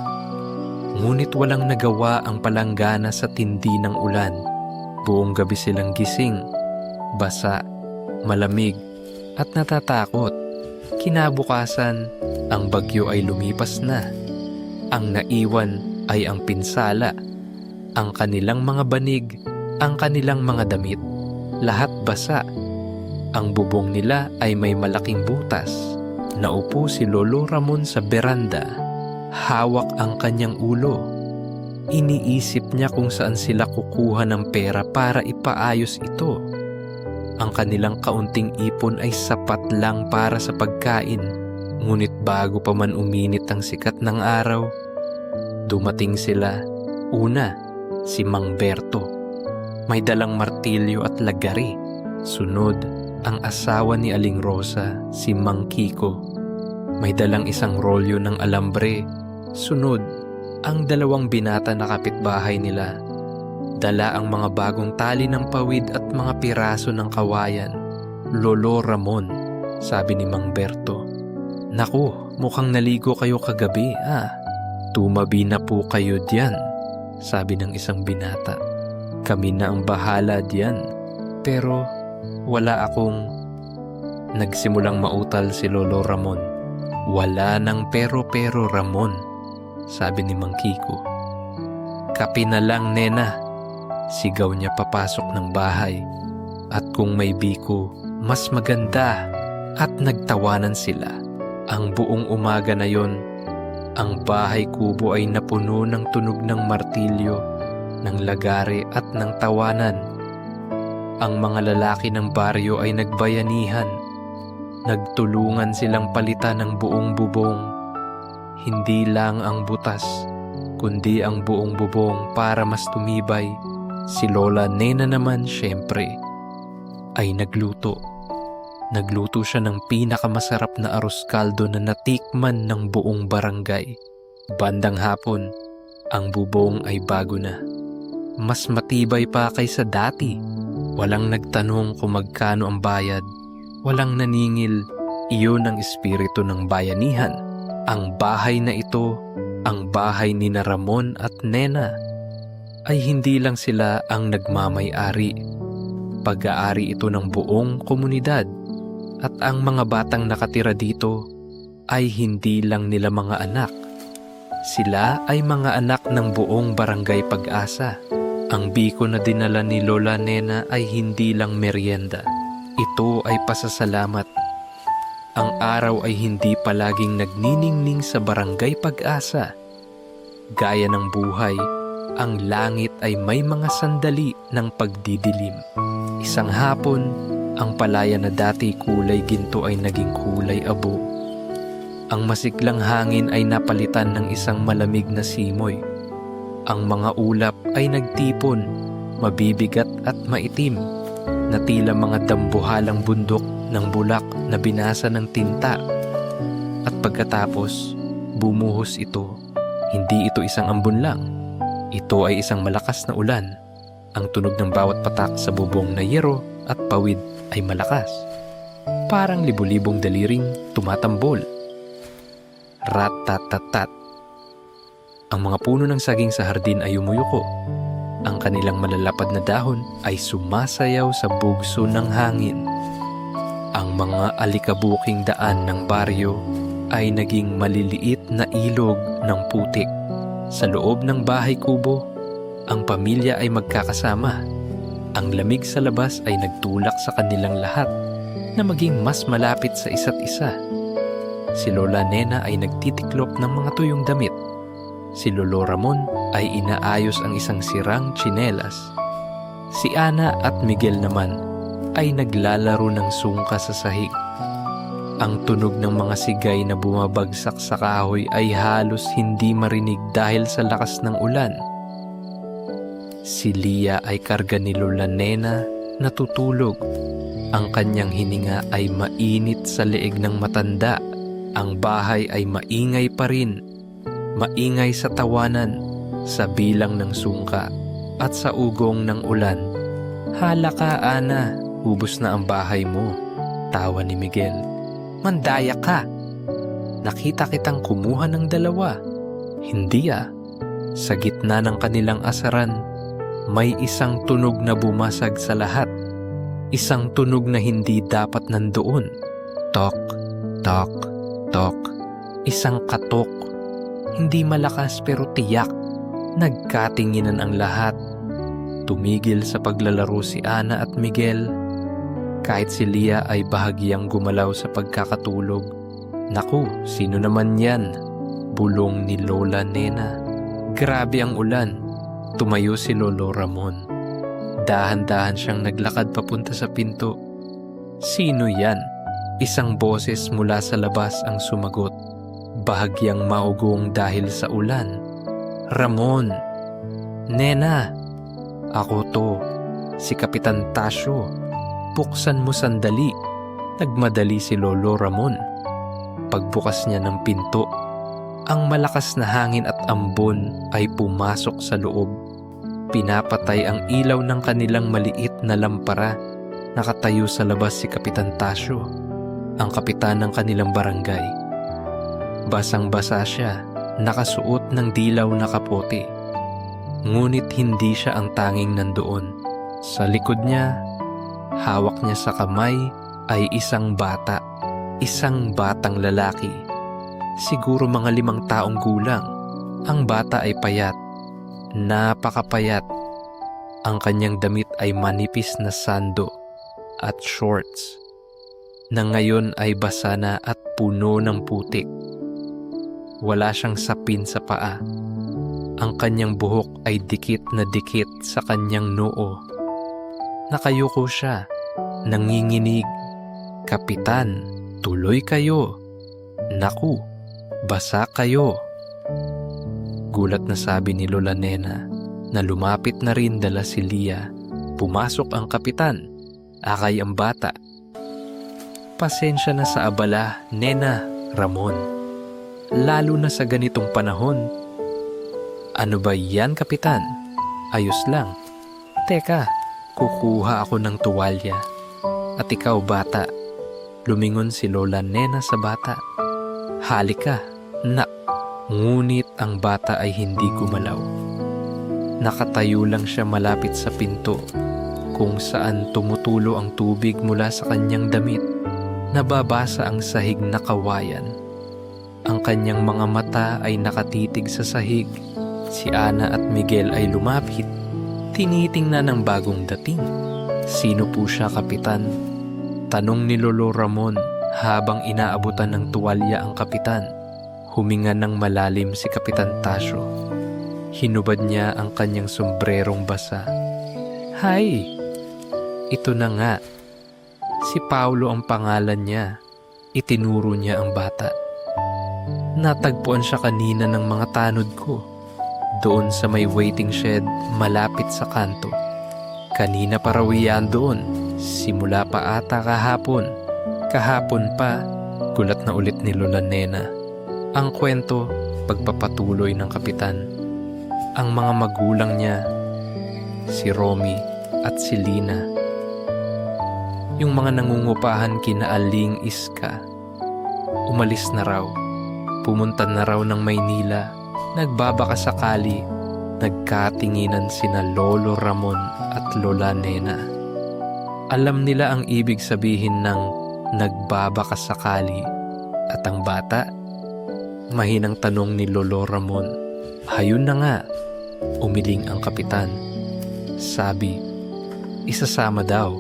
[SPEAKER 1] Ngunit walang nagawa ang palanggana sa tindi ng ulan. Buong gabi silang gising, basa, malamig, at natatakot. Kinabukasan, ang bagyo ay lumipas na. Ang naiwan ay ang pinsala, ang kanilang mga banig, ang kanilang mga damit, lahat basa. Ang bubong nila ay may malaking butas. Naupo si Lolo Ramon sa beranda. Hawak ang kanyang ulo. Iniisip niya kung saan sila kukuha ng pera para ipaayos ito. Ang kanilang kaunting ipon ay sapat lang para sa pagkain. Ngunit bago pa man uminit ang sikat ng araw, dumating sila. Una, si Mang Berto. May dalang martilyo at lagari. Sunod, ang asawa ni Aling Rosa, si Mang Kiko. May dalang isang rolyo ng alambre. Sunod, ang 2 binata na kapitbahay nila. Dala ang mga bagong tali ng pawid at mga piraso ng kawayan. Lolo Ramon, sabi ni Mang Berto. Naku, mukhang naligo kayo kagabi, Tumabi na po kayo diyan, sabi ng isang binata. Kami na ang bahala diyan. Pero wala akong... Nagsimulang mautal si Lolo Ramon. Wala nang pero Ramon, sabi ni Mang Kiko. Kape na lang, Nena, sigaw niya papasok ng bahay. At kung may biko, mas maganda. At nagtawanan sila. Ang buong umaga na yon, ang bahay kubo ay napuno ng tunog ng martilyo, ng lagare at ng tawanan. Ang mga lalaki ng baryo ay nagbayanihan. Nagtulungan silang palitan ng buong bubong. Hindi lang ang butas, kundi ang buong bubong para mas tumibay. Si Lola Nena naman, syempre, ay nagluto. Nagluto siya ng pinakamasarap na arroz caldo na natikman ng buong barangay. Bandang hapon, ang bubong ay bago na. Mas matibay pa kaysa dati. Walang nagtanong kung magkano ang bayad. Walang naningil. Iyon ang espiritu ng bayanihan. Ang bahay na ito, ang bahay ni na Ramon at Nena, ay hindi lang sila ang nagmamay-ari. Pag-aari ito ng buong komunidad. At ang mga batang nakatira dito ay hindi lang nila mga anak. Sila ay mga anak ng buong barangay Pag-asa. Ang biko na dinala ni Lola Nena ay hindi lang merienda. Ito ay pasasalamat. Ang araw ay hindi palaging nagniningning sa barangay Pag-asa. Gaya ng buhay, ang langit ay may mga sandali ng pagdidilim. Isang hapon, ang palaya na dati kulay ginto ay naging kulay abo. Ang masiklang hangin ay napalitan ng isang malamig na simoy. Ang mga ulap ay nagtipon, mabibigat at maitim, na tila mga dambuhalang bundok ng bulak na binasa ng tinta. At pagkatapos, bumuhos ito. Hindi ito isang ambon lang. Ito ay isang malakas na ulan. Ang tunog ng bawat patak sa bubong na yero at pawid ay malakas. Parang libu-libong daliring tumatambol. Rat-tat-tat-tat. Ang mga puno ng saging sa hardin ay umuyuko. Ang kanilang malalapad na dahon ay sumasayaw sa bugso ng hangin. Ang mga alikabuking daan ng baryo ay naging maliliit na ilog ng putik. Sa loob ng bahay kubo, ang pamilya ay magkakasama. Ang lamig sa labas ay nagtulak sa kanilang lahat na maging mas malapit sa isa't isa. Si Lola Nena ay nagtitiklop ng mga tuyong damit. Si Lolo Ramon ay inaayos ang isang sirang tsinelas. Si Ana at Miguel naman ay naglalaro ng sungka sa sahig. Ang tunog ng mga sigay na bumabagsak sa kahoy ay halos hindi marinig dahil sa lakas ng ulan. Si Lia ay karga ni Lola Nena na tutulog. Ang kanyang hininga ay mainit sa leeg ng matanda. Ang bahay ay maingay pa rin. Maingay sa tawanan, sa bilang ng sungka, at sa ugong ng ulan. "Hala ka, Ana, ubos na ang bahay mo," tawa ni Miguel. "Mandaya ka. Nakita kitang kumuha ng dalawa." "Hindi ah." Sa gitna ng kanilang asaran, may isang tunog na bumasag sa lahat. Isang tunog na hindi dapat nandoon. Tok, tok, tok. Isang katok. Hindi malakas pero tiyak. Nagkatinginan ang lahat. Tumigil sa paglalaro si Ana at Miguel. Kahit si Lia ay bahagyang gumalaw sa pagkakatulog. "Naku, sino naman yan?" bulong ni Lola Nena. Grabe ang ulan. Tumayo si Lolo Ramon. Dahan-dahan siyang naglakad papunta sa pinto. "Sino yan?" Isang boses mula sa labas ang sumagot. Bahagyang maugong dahil sa ulan. "Ramon." "Nena." "Ako to, si Kapitan Tasyo. Buksan mo sandali." Nagmadali si Lolo Ramon. Pagbukas niya ng pinto, ang malakas na hangin at ambon ay pumasok sa loob. Pinapatay ang ilaw ng kanilang maliit na lampara. Nakatayo sa labas si Kapitan Tasyo, ang kapitan ng kanilang barangay. Basang-basa siya, nakasuot ng dilaw na kapote. Ngunit hindi siya ang tanging nandoon. Sa likod niya, hawak niya sa kamay ay isang bata. Isang batang lalaki. Siguro mga 5 taong gulang. Ang bata ay payat. Napakapayat. Ang kanyang damit ay manipis na sando at shorts na ngayon ay basa na at puno ng putik. Wala siyang sapin sa paa. Ang kanyang buhok ay dikit na dikit sa kanyang noo. Nakayuko siya, nanginginig. "Kapitan, tuloy kayo. Naku, basa kayo." Gulat na sabi ni Lola Nena na lumapit na rin dala si Lia. Pumasok ang kapitan, akay ang bata. "Pasensya na sa abala, Nena, Ramon. Lalo na sa ganitong panahon." "Ano ba yan, Kapitan? Ayos lang. Teka, kukuha ako ng tuwalya. At ikaw, bata." Lumingon si Lola Nena sa bata. "Halika, nak." Ngunit ang bata ay hindi gumalaw. Nakatayo lang siya malapit sa pinto, kung saan tumutulo ang tubig mula sa kanyang damit. Nababasa ang sahig na kawayan. Ang kanyang mga mata ay nakatitig sa sahig. Si Ana at Miguel ay lumapit. Tinitingnan ng bagong dating. Sino po siya, Kapitan? Tanong ni Lolo Ramon habang inaabutan ng tuwalya ang kapitan. Huminga ng malalim si Kapitan Tasio. Hinubad niya ang kanyang sombrerong basa. Hay! Ito na nga. Si Paulo ang pangalan niya. Itinuro niya ang bata. Natagpuan siya kanina ng mga tanod ko. Doon sa may waiting shed malapit sa kanto. Kanina pa raw iyan doon. Simula pa ata kahapon. Kahapon pa. Gulat na ulit ni Lola Nena. Ang kwento, pagpapatuloy ng kapitan. Ang mga magulang niya, si Romy at si Lina. Yung mga nangungupahan kina Aling Iska. Umalis na raw. Pumunta na raw ng Maynila. Nagbabakasakali. Nagkatinginan sina Lolo Ramon at Lola Nena. Alam nila ang ibig sabihin ng nagbabakasakali. At ang bata? Mahinang tanong ni Lolo Ramon. Hayun na nga. Umiling ang kapitan. Sabi, isasama daw.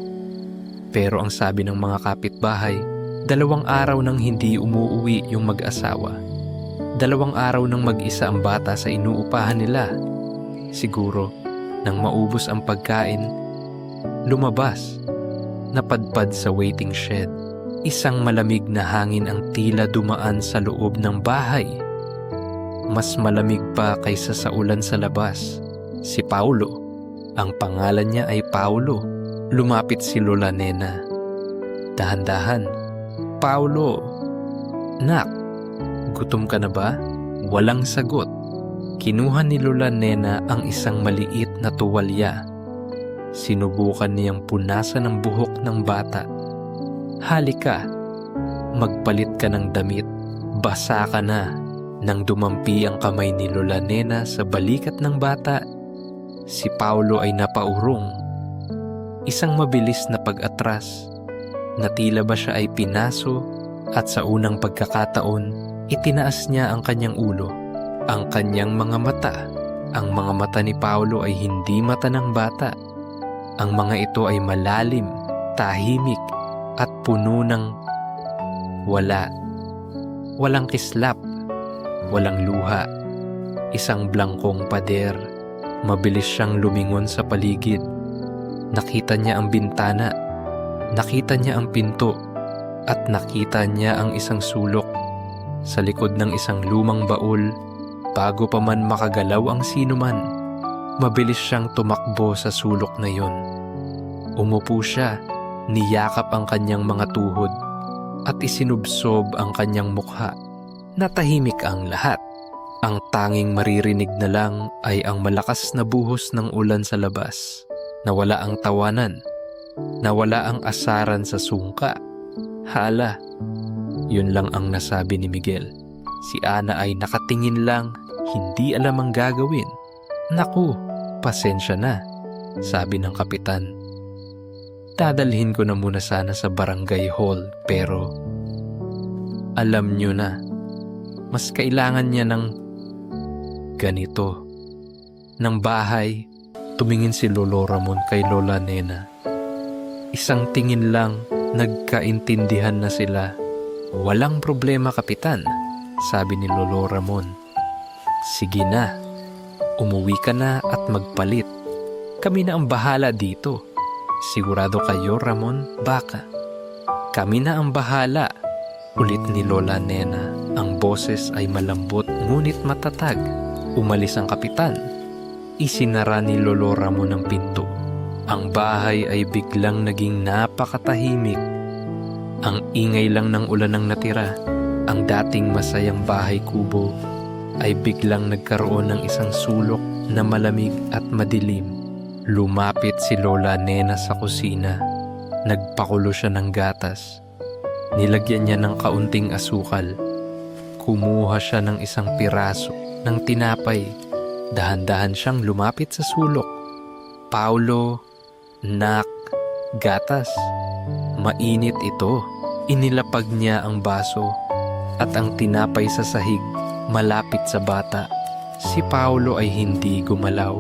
[SPEAKER 1] Pero ang sabi ng mga kapitbahay, 2 araw nang hindi umuuwi yung mag-asawa. 2 araw nang mag-isa ang bata sa inuupahan nila. Siguro, nang maubos ang pagkain, lumabas. Napadpad sa waiting shed. Isang malamig na hangin ang tila dumaan sa loob ng bahay. Mas malamig pa kaysa sa ulan sa labas. Si Paulo, ang pangalan niya ay Paulo. Lumapit si Lola Nena. Dahan-dahan. Paulo, nak, gutom ka na ba? Walang sagot. Kinuha ni Lola Nena ang isang maliit na tuwalya. Sinubukan niyang punasan ang buhok ng bata. Halika, magpalit ka ng damit. Basa ka na. Nang dumampi ang kamay ni Lola Nena sa balikat ng bata, si Paulo ay napaurong. Isang mabilis na pag-atras na tila ba siya ay pinaso at sa unang pagkakataon, itinaas niya ang kanyang ulo, ang kanyang mga mata. Ang mga mata ni Paulo ay hindi mata ng bata. Ang mga ito ay malalim, tahimik at puno ng walang kislap, walang luha. Isang blangkong pader. Mabilis siyang lumingon sa paligid. Nakita niya ang bintana, nakita niya ang pinto, at nakita niya ang isang sulok sa likod ng isang lumang baul. Bago pa man makagalaw ang sinuman, mabilis siyang tumakbo sa sulok na yun. Umupo siya, niyakap ang kanyang mga tuhod, at isinubsob ang kanyang mukha. Natahimik ang lahat. Ang tanging maririnig na lang ay ang malakas na buhos ng ulan sa labas. Nawala ang tawanan. Nawala ang asaran sa sungka. Hala, yun lang ang nasabi ni Miguel. Si Ana ay nakatingin lang, hindi alam ang gagawin. Naku, pasensya na, sabi ng kapitan. Dadalhin ko na muna sana sa barangay hall, pero alam nyo na, mas kailangan niya ng ganito. Ng bahay. Tumingin si Lolo Ramon kay Lola Nena. Isang tingin lang, nagkaintindihan na sila. Walang problema, kapitan, sabi ni Lolo Ramon. Sige na, umuwi ka na at magpalit. Kami na ang bahala dito. Sigurado kayo, Ramon? Baka. Kami na ang bahala, ulit ni Lola Nena. Ang boses ay malambot ngunit matatag. Umalis ang kapitan. Isinara ni Lolo Ramon ang pinto. Ang bahay ay biglang naging napakatahimik. Ang ingay lang ng ulan ang natira. Ang dating masayang bahay kubo ay biglang nagkaroon ng isang sulok na malamig at madilim. Lumapit si Lola Nena sa kusina. Nagpakulo siya ng gatas. Nilagyan niya ng kaunting asukal. Kumuha siya ng isang piraso ng tinapay. Dahan-dahan siyang lumapit sa sulok. Paulo, nak, gatas. Mainit ito. Inilapag niya ang baso. at ang tinapay sa sahig malapit sa bata. Si Paulo ay hindi gumalaw.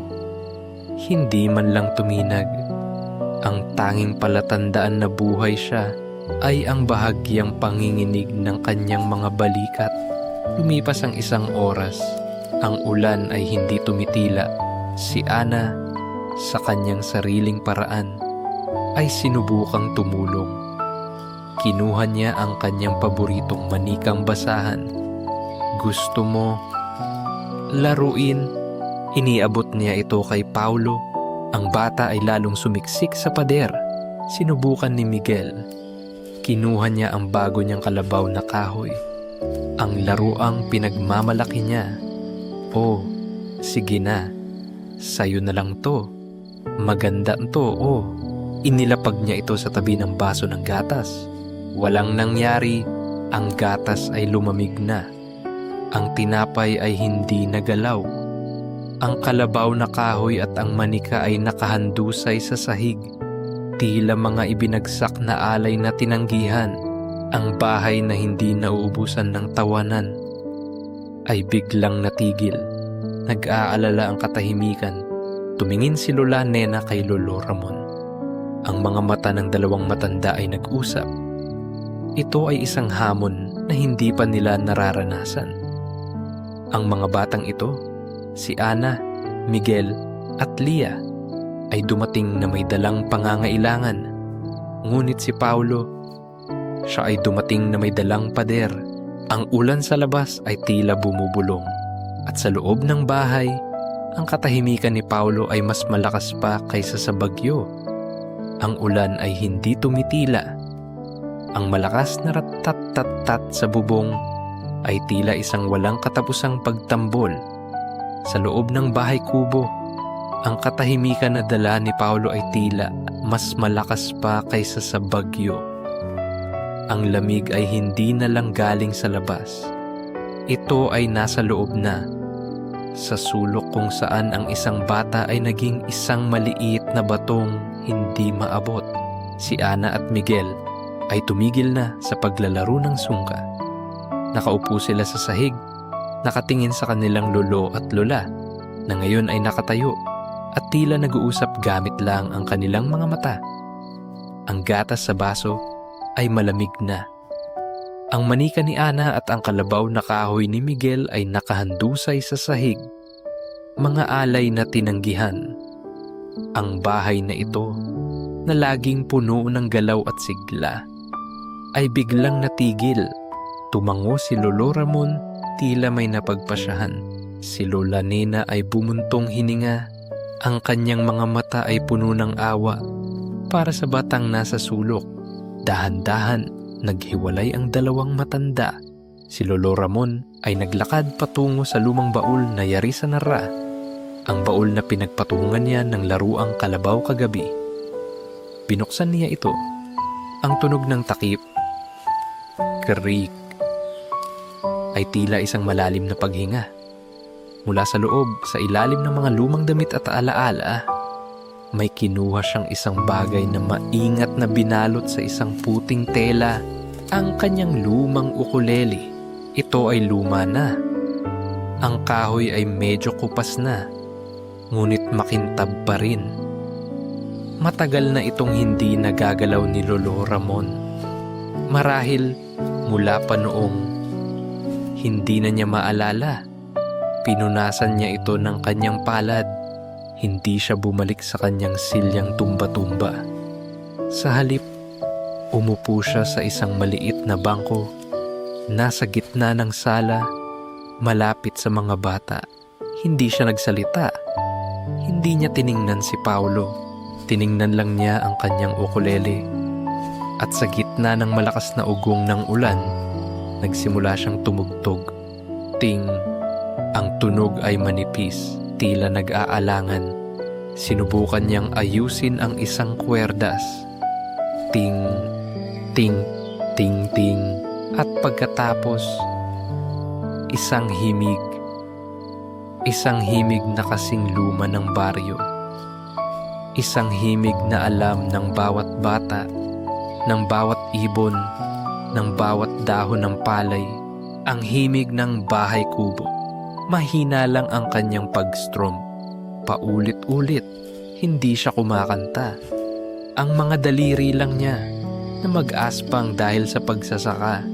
[SPEAKER 1] Hindi man lang tuminag. Ang tanging palatandaan na buhay siya ay ang bahagyang panginginig ng kanyang mga balikat. Lumipas ang isang oras. Ang ulan ay hindi tumitila. Si Ana, sa kanyang sariling paraan, ay sinubukang tumulong. Kinuha niya ang kanyang paboritong manikang basahan. Gusto mo laruin? Iniabot niya ito kay Paulo. Ang bata ay lalong sumiksik sa pader. Sinubukan ni Miguel. Kinuha niya ang bago niyang kalabaw na kahoy. Ang laruang pinagmamalaki niya. Oh, sige na. Sa'yo na lang to. Maganda to, oh. Inilapag niya ito sa tabi ng baso ng gatas. Walang nangyari. Ang gatas ay lumamig na. Ang tinapay ay hindi nagalaw. Ang kalabaw na kahoy at ang manika ay nakahandusay sa sahig. Tila mga ibinagsak na alay na tinanggihan. Ang bahay na hindi nauubusan ng tawanan ay biglang natigil. Nag-aalala ang katahimikan. Tumingin si Lola Nena kay Lolo Ramon. Ang mga mata ng dalawang matanda ay nag-usap. Ito ay isang hamon na hindi pa nila nararanasan. Ang mga batang ito, si Ana, Miguel at Lia, ay dumating na may dalang pangangailangan. Ngunit si Paulo, siya ay dumating na may dalang pader. Ang ulan sa labas ay tila bumubulong. At sa loob ng bahay, ang katahimikan ni Paulo ay mas malakas pa kaysa sa bagyo. Ang ulan ay hindi tumitila. Ang malakas na rat-tat-tat-tat sa bubong ay tila isang walang katapusang pagtambol. Sa loob ng bahay kubo, ang katahimikan na dala ni Paulo ay tila mas malakas pa kaysa sa bagyo. Ang lamig ay hindi na lang galing sa labas. Ito ay nasa loob na. Sa sulok kung saan ang isang bata ay naging isang maliit na batong hindi maabot. Si Ana at Miguel ay tumigil na sa paglalaro ng sungka. Nakaupo sila sa sahig, nakatingin sa kanilang lolo at lola na ngayon ay nakatayo at tila nag-uusap gamit lang ang kanilang mga mata. Ang gatas sa baso ay malamig na. Ang manika ni Ana at ang kalabaw na kahoy ni Miguel ay nakahandusay sa sahig. Mga alay na tinanggihan. Ang bahay na ito, na laging puno ng galaw at sigla, ay biglang natigil. Tumango si Lolo Ramon, tila may napagpasyahan. Si Lola Nena ay bumuntong hininga. Ang kanyang mga mata ay puno ng awa para sa batang nasa sulok. Dahan-dahan, naghiwalay ang dalawang matanda. Si Lolo Ramon ay naglakad patungo sa lumang baul na yari sa nara. Ang baul na pinagpatungan niya ng laruang kalabaw kagabi. Binuksan niya ito. Ang tunog ng takip, kerik, ay tila isang malalim na paghinga. Mula sa loob, sa ilalim ng mga lumang damit at alaala, may kinuha siyang isang bagay na maingat na binalot sa isang puting tela. Ang kanyang lumang ukulele. Ito ay luma na. Ang kahoy ay medyo kupas na, ngunit makintab pa rin. Matagal na itong hindi nagagalaw ni Lolo Ramon. Marahil mula pa noong hindi na niya maalala. Pinunasan niya ito ng kanyang palad. Hindi siya bumalik sa kanyang silyang tumba-tumba. Sa halip, umupo siya sa isang maliit na bangko. Nasa gitna ng sala, malapit sa mga bata. Hindi siya nagsalita. Hindi niya tiningnan si Paulo. Tiningnan lang niya ang kanyang ukulele. At sa gitna ng malakas na ugong ng ulan, nagsimula siyang tumugtog. Ting! Ang tunog ay manipis, tila nag-aalangan. Sinubukan niyang ayusin ang isang kwerdas. Ting! Ting! Ting! Ting! At pagkatapos, isang himig. Isang himig na kasing luma ng baryo. Isang himig na alam ng bawat bata, ng bawat ibon, ng bawat dahon ng palay Ang himig ng bahay kubo. Mahina lang ang kanyang pag-strum. Paulit-ulit, hindi siya kumakanta. Ang mga daliri lang niya na mag-aspang dahil sa pagsasaka.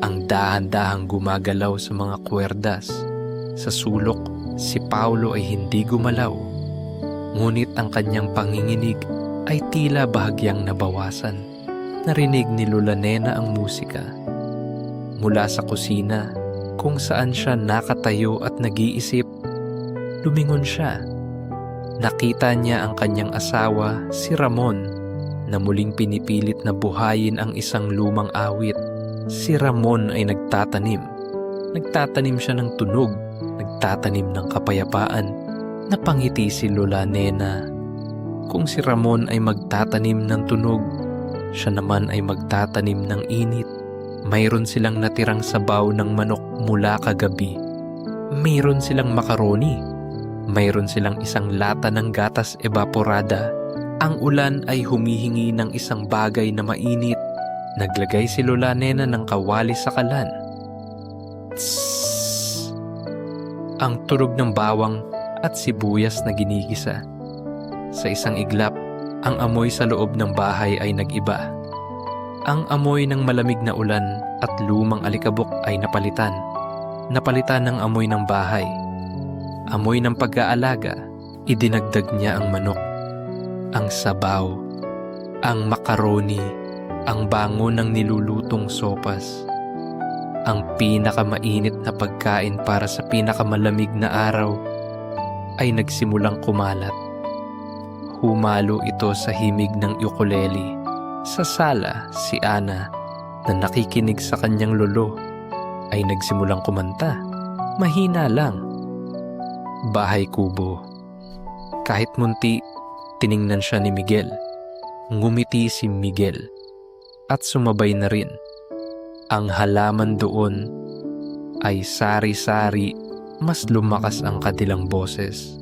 [SPEAKER 1] Ang dahan-dahang gumagalaw sa mga kwerdas. Sa sulok, si Paulo ay hindi gumalaw. Ngunit ang kanyang panginginig ay tila bahagyang nabawasan. Narinig ni Lola Nena ang musika. Mula sa kusina, kung saan siya nakatayo at nag-iisip, lumingon siya. Nakita niya ang kanyang asawa, si Ramon, na muling pinipilit na buhayin ang isang lumang awit. Si Ramon ay nagtatanim. Nagtatanim siya ng tunog, nagtatanim ng kapayapaan. Napangiti si Lola Nena. Kung si Ramon ay magtatanim ng tunog, siya naman ay magtatanim ng init. Mayroon silang natirang sabaw ng manok mula kagabi. Mayroon silang makaroni. Mayroon silang isang lata ng gatas evaporada. Ang ulan ay humihingi ng isang bagay na mainit. Naglagay si Lola Nena ng kawali sa kalan. Tss! Ang tunog ng bawang at sibuyas na ginigisa. Sa isang iglap, ang amoy sa loob ng bahay ay nag-iba. Ang amoy ng malamig na ulan at lumang alikabok ay napalitan. Napalitan ng amoy ng bahay. Amoy ng pag-aalaga, idinagdag niya ang manok, ang sabaw, ang makaroni, ang bango ng nilulutong sopas. Ang pinakamainit na pagkain para sa pinakamalamig na araw ay nagsimulang kumalat. Humalo ito sa himig ng ukulele. Sa sala, si Ana, na nakikinig sa kanyang lolo, ay nagsimulang kumanta. Mahina lang. Bahay kubo. Kahit munti, tiningnan siya ni Miguel. Ngumiti si Miguel. At sumabay na rin. Ang halaman doon ay sari-sari, mas lumakas ang kanilang boses.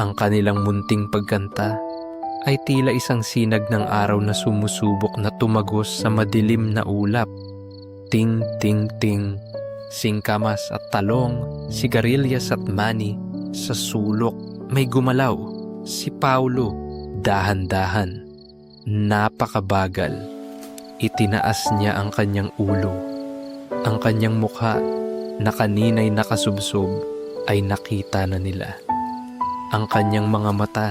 [SPEAKER 1] Ang kanilang munting pagkanta ay tila isang sinag ng araw na sumusubok na tumagos sa madilim na ulap. Ting, ting, ting. Singkamas at talong, sigarilyas at mani. Sa sulok may gumalaw. Si Paulo, dahan-dahan. Napakabagal. Itinaas niya ang kanyang ulo. Ang kanyang mukha na kanina'y nakasubsob ay nakita na nila. Ang kanyang mga mata,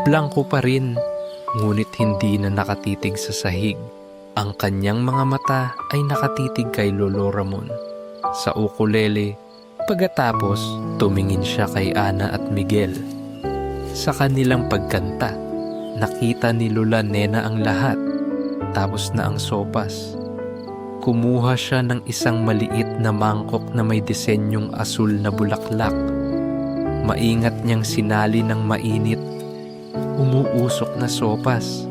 [SPEAKER 1] blanko pa rin, ngunit hindi na nakatitig sa sahig. Ang kanyang mga mata ay nakatitig kay Lolo Ramon sa ukulele. Pagkatapos, tumingin siya kay Ana at Miguel. Sa kanilang pagkanta, nakita ni Lola Nena ang lahat, tapos na ang sopas. Kumuha siya ng isang maliit na mangkok na may disenyong asul na bulaklak. Maingat niyang sinali ng mainit, umuusok na sopas.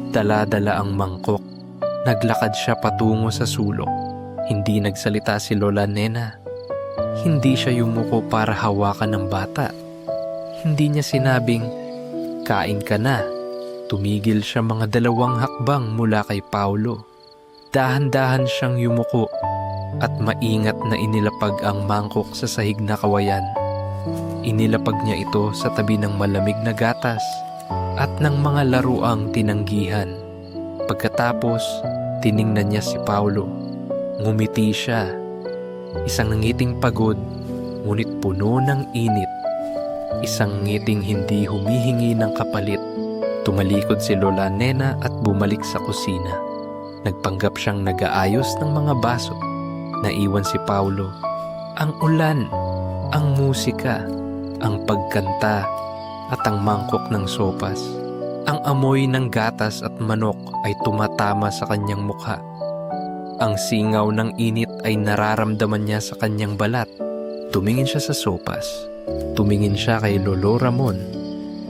[SPEAKER 1] Dala-dala ang mangkok. Naglakad siya patungo sa sulok. Hindi nagsalita si Lola Nena. Hindi siya yumuko para hawakan ng bata. Hindi niya sinabing, "Kain ka na." Tumigil siya mga 2 hakbang mula kay Paulo. Dahan-dahan siyang yumuko at maingat na inilapag ang mangkok sa sahig na kawayan. Inilapag niya ito sa tabi ng malamig na gatas at ng mga laruang tinanggihan. Pagkatapos, tiningnan niya si Paulo. Ngumiti siya. Isang ngiting pagod, ngunit puno ng init. Isang ngiting hindi humihingi ng kapalit. Tumalikod si Lola Nena at bumalik sa kusina. Nagpanggap siyang nag-aayos ng mga baso. Naiwan si Paulo. Ang ulan, ang musika, ang pagkanta, at ang mangkok ng sopas. Ang amoy ng gatas at manok ay tumatama sa kanyang mukha. Ang singaw ng init ay nararamdaman niya sa kanyang balat. Tumingin siya sa sopas. Tumingin siya kay Lolo Ramon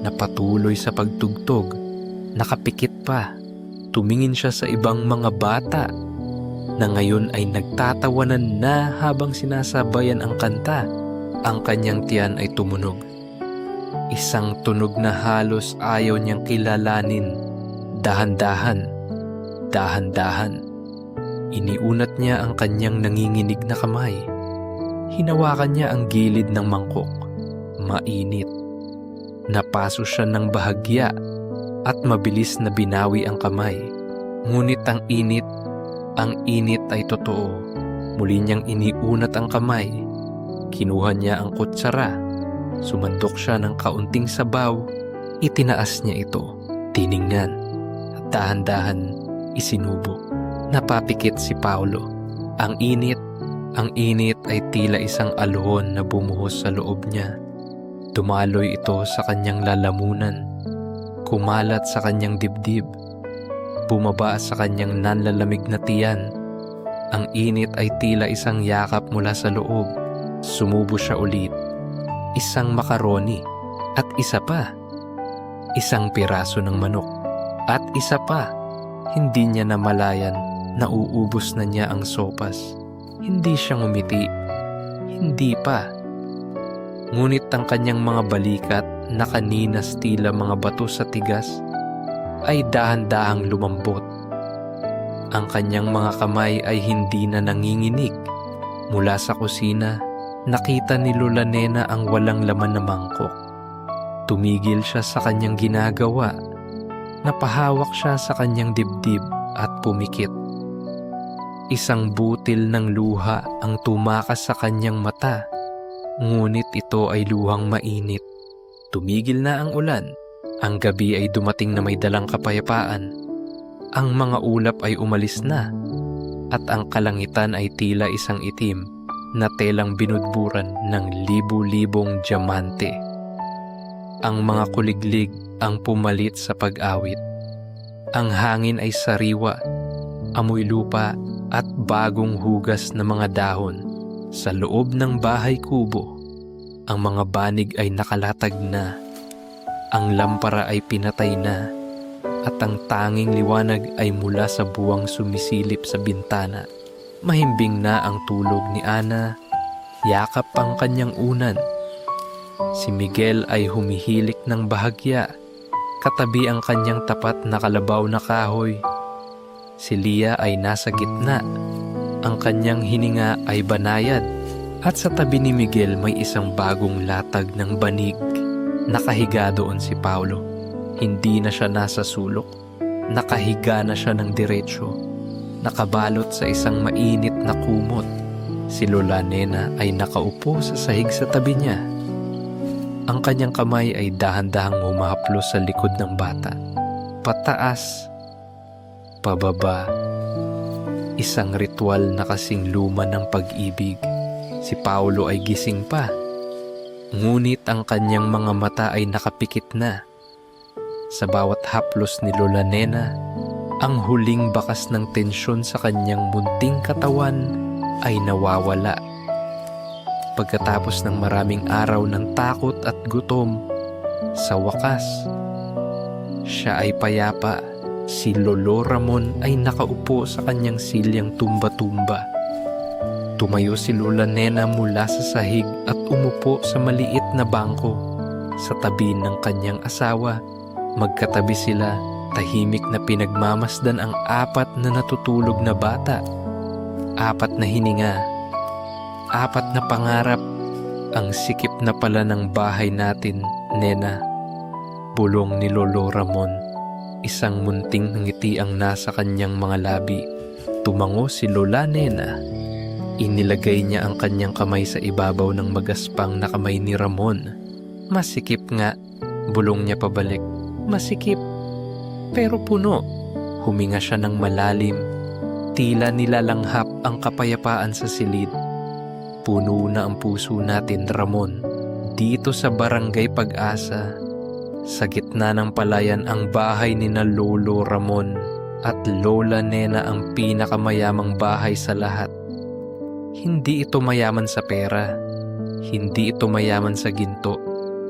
[SPEAKER 1] na patuloy sa pagtugtog. Nakapikit pa. Tumingin siya sa ibang mga bata na ngayon ay nagtatawanan na habang sinasabayan ang kanta. Ang kanyang tiyan ay tumunog. Isang tunog na halos ayaw niyang kilalanin. Dahan-dahan, dahan-dahan. Iniunat niya ang kanyang nanginginig na kamay. Hinawakan niya ang gilid ng mangkok. Mainit. Napaso siya ng bahagya at mabilis na binawi ang kamay. Ngunit ang init ay totoo. Muli niyang iniunat ang kamay. Kinuha niya ang kutsara. Sumandok siya ng kaunting sabaw. Itinaas niya ito. Tiningnan. At dahan-dahan isinubo. Napapikit si Paulo. Ang init ay tila isang alon na bumuhos sa loob niya. Dumaloy ito sa kanyang lalamunan. Kumalat sa kanyang dibdib. Bumaba sa kanyang nanlalamig na tiyan. Ang init ay tila isang yakap mula sa loob. Sumubo siya ulit. Isang makaroni at isa pa. Isang piraso ng manok at isa pa. Hindi niya namalayan na uubos na niya ang sopas. Hindi siya ngumiti. Hindi pa. Ngunit ang kanyang mga balikat na kanina tila mga bato sa tigas ay dahan-dahang lumambot. Ang kanyang mga kamay ay hindi na nanginginig. Mula sa kusina, nakita ni Lola Nena ang walang laman na mangkok. Tumigil siya sa kanyang ginagawa. Napahawak siya sa kanyang dibdib at pumikit. Isang butil ng luha ang tumakas sa kanyang mata. Ngunit ito ay luhang mainit. Tumigil na ang ulan. Ang gabi ay dumating na may dalang kapayapaan. Ang mga ulap ay umalis na. At ang kalangitan ay tila isang itim na telang binudburan ng libu-libong diamante. Ang mga kuliglig ang pumalit sa pag-awit. Ang hangin ay sariwa, amoy lupa at bagong hugas na mga dahon. Sa loob ng bahay kubo, ang mga banig ay nakalatag na. Ang lampara ay pinatay na. At ang tanging liwanag ay mula sa buwang sumisilip sa bintana. Mahimbing na ang tulog ni Ana. Yakap ang kanyang unan. Si Miguel ay humihilik ng bahagya. Katabi ang kanyang tapat na kalabaw na kahoy. Si Lia ay nasa gitna. Ang kanyang hininga ay banayad. At sa tabi ni Miguel may isang bagong latag ng banig. Nakahiga doon si Paulo. Hindi na siya nasa sulok. Nakahiga na siya ng diretsyo. Nakabalot sa isang mainit na kumot. Si Lola Nena ay nakaupo sa sahig sa tabi niya. Ang kanyang kamay ay dahan-dahang humahaplos sa likod ng bata. Pataas, pababa. Isang ritual na kasing luma ng pag-ibig. Si Paulo ay gising pa. Ngunit ang kanyang mga mata ay nakapikit na. Sa bawat haplos ni Lola Nena, ang huling bakas ng tensyon sa kanyang munting katawan ay nawawala. Pagkatapos ng maraming araw ng takot at gutom, sa wakas, siya ay payapa. Si Lolo Ramon ay nakaupo sa kanyang silyang tumba-tumba. Tumayo si Lola Nena mula sa sahig at umupo sa maliit na bangko sa tabi ng kanyang asawa. Magkatabi sila, tahimik na pinagmamasdan ang 4 na natutulog na bata. 4 na hininga, 4 na pangarap. Ang sikip na pala ng bahay natin, Nena. Bulong ni Lolo Ramon. Isang munting ngiti ang nasa kanyang mga labi. Tumango si Lola Nena. Inilagay niya ang kanyang kamay sa ibabaw ng magaspang na kamay ni Ramon. Masikip nga, bulong niya pabalik. Masikip, pero puno. Huminga siya ng malalim. Tila nilalanghap ang kapayapaan sa silid. Puno na ang puso natin, Ramon. Dito sa Barangay Pag-asa. Sa gitna ng palayan ang bahay ni na Lolo Ramon at Lola Nena ang pinakamayamang bahay sa lahat. Hindi ito mayaman sa pera. Hindi ito mayaman sa ginto.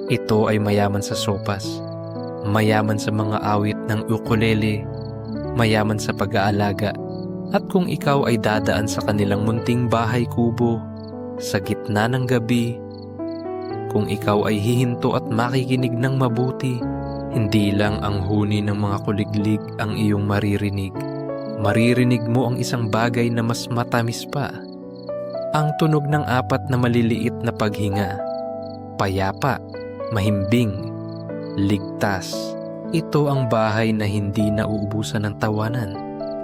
[SPEAKER 1] Ito ay mayaman sa sopas. Mayaman sa mga awit ng ukulele. Mayaman sa pag-aalaga. At kung ikaw ay dadaan sa kanilang munting bahay kubo, sa gitna ng gabi, kung ikaw ay hihinto at makikinig ng mabuti, hindi lang ang huni ng mga kuliglig ang iyong maririnig. maririnig mo ang isang bagay na mas matamis pa. Ang tunog ng 4 na maliliit na paghinga. Payapa, mahimbing, ligtas. Ito ang bahay na hindi nauubusan ng tawanan.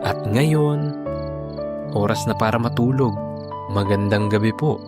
[SPEAKER 1] At ngayon, oras na para matulog. Magandang gabi po.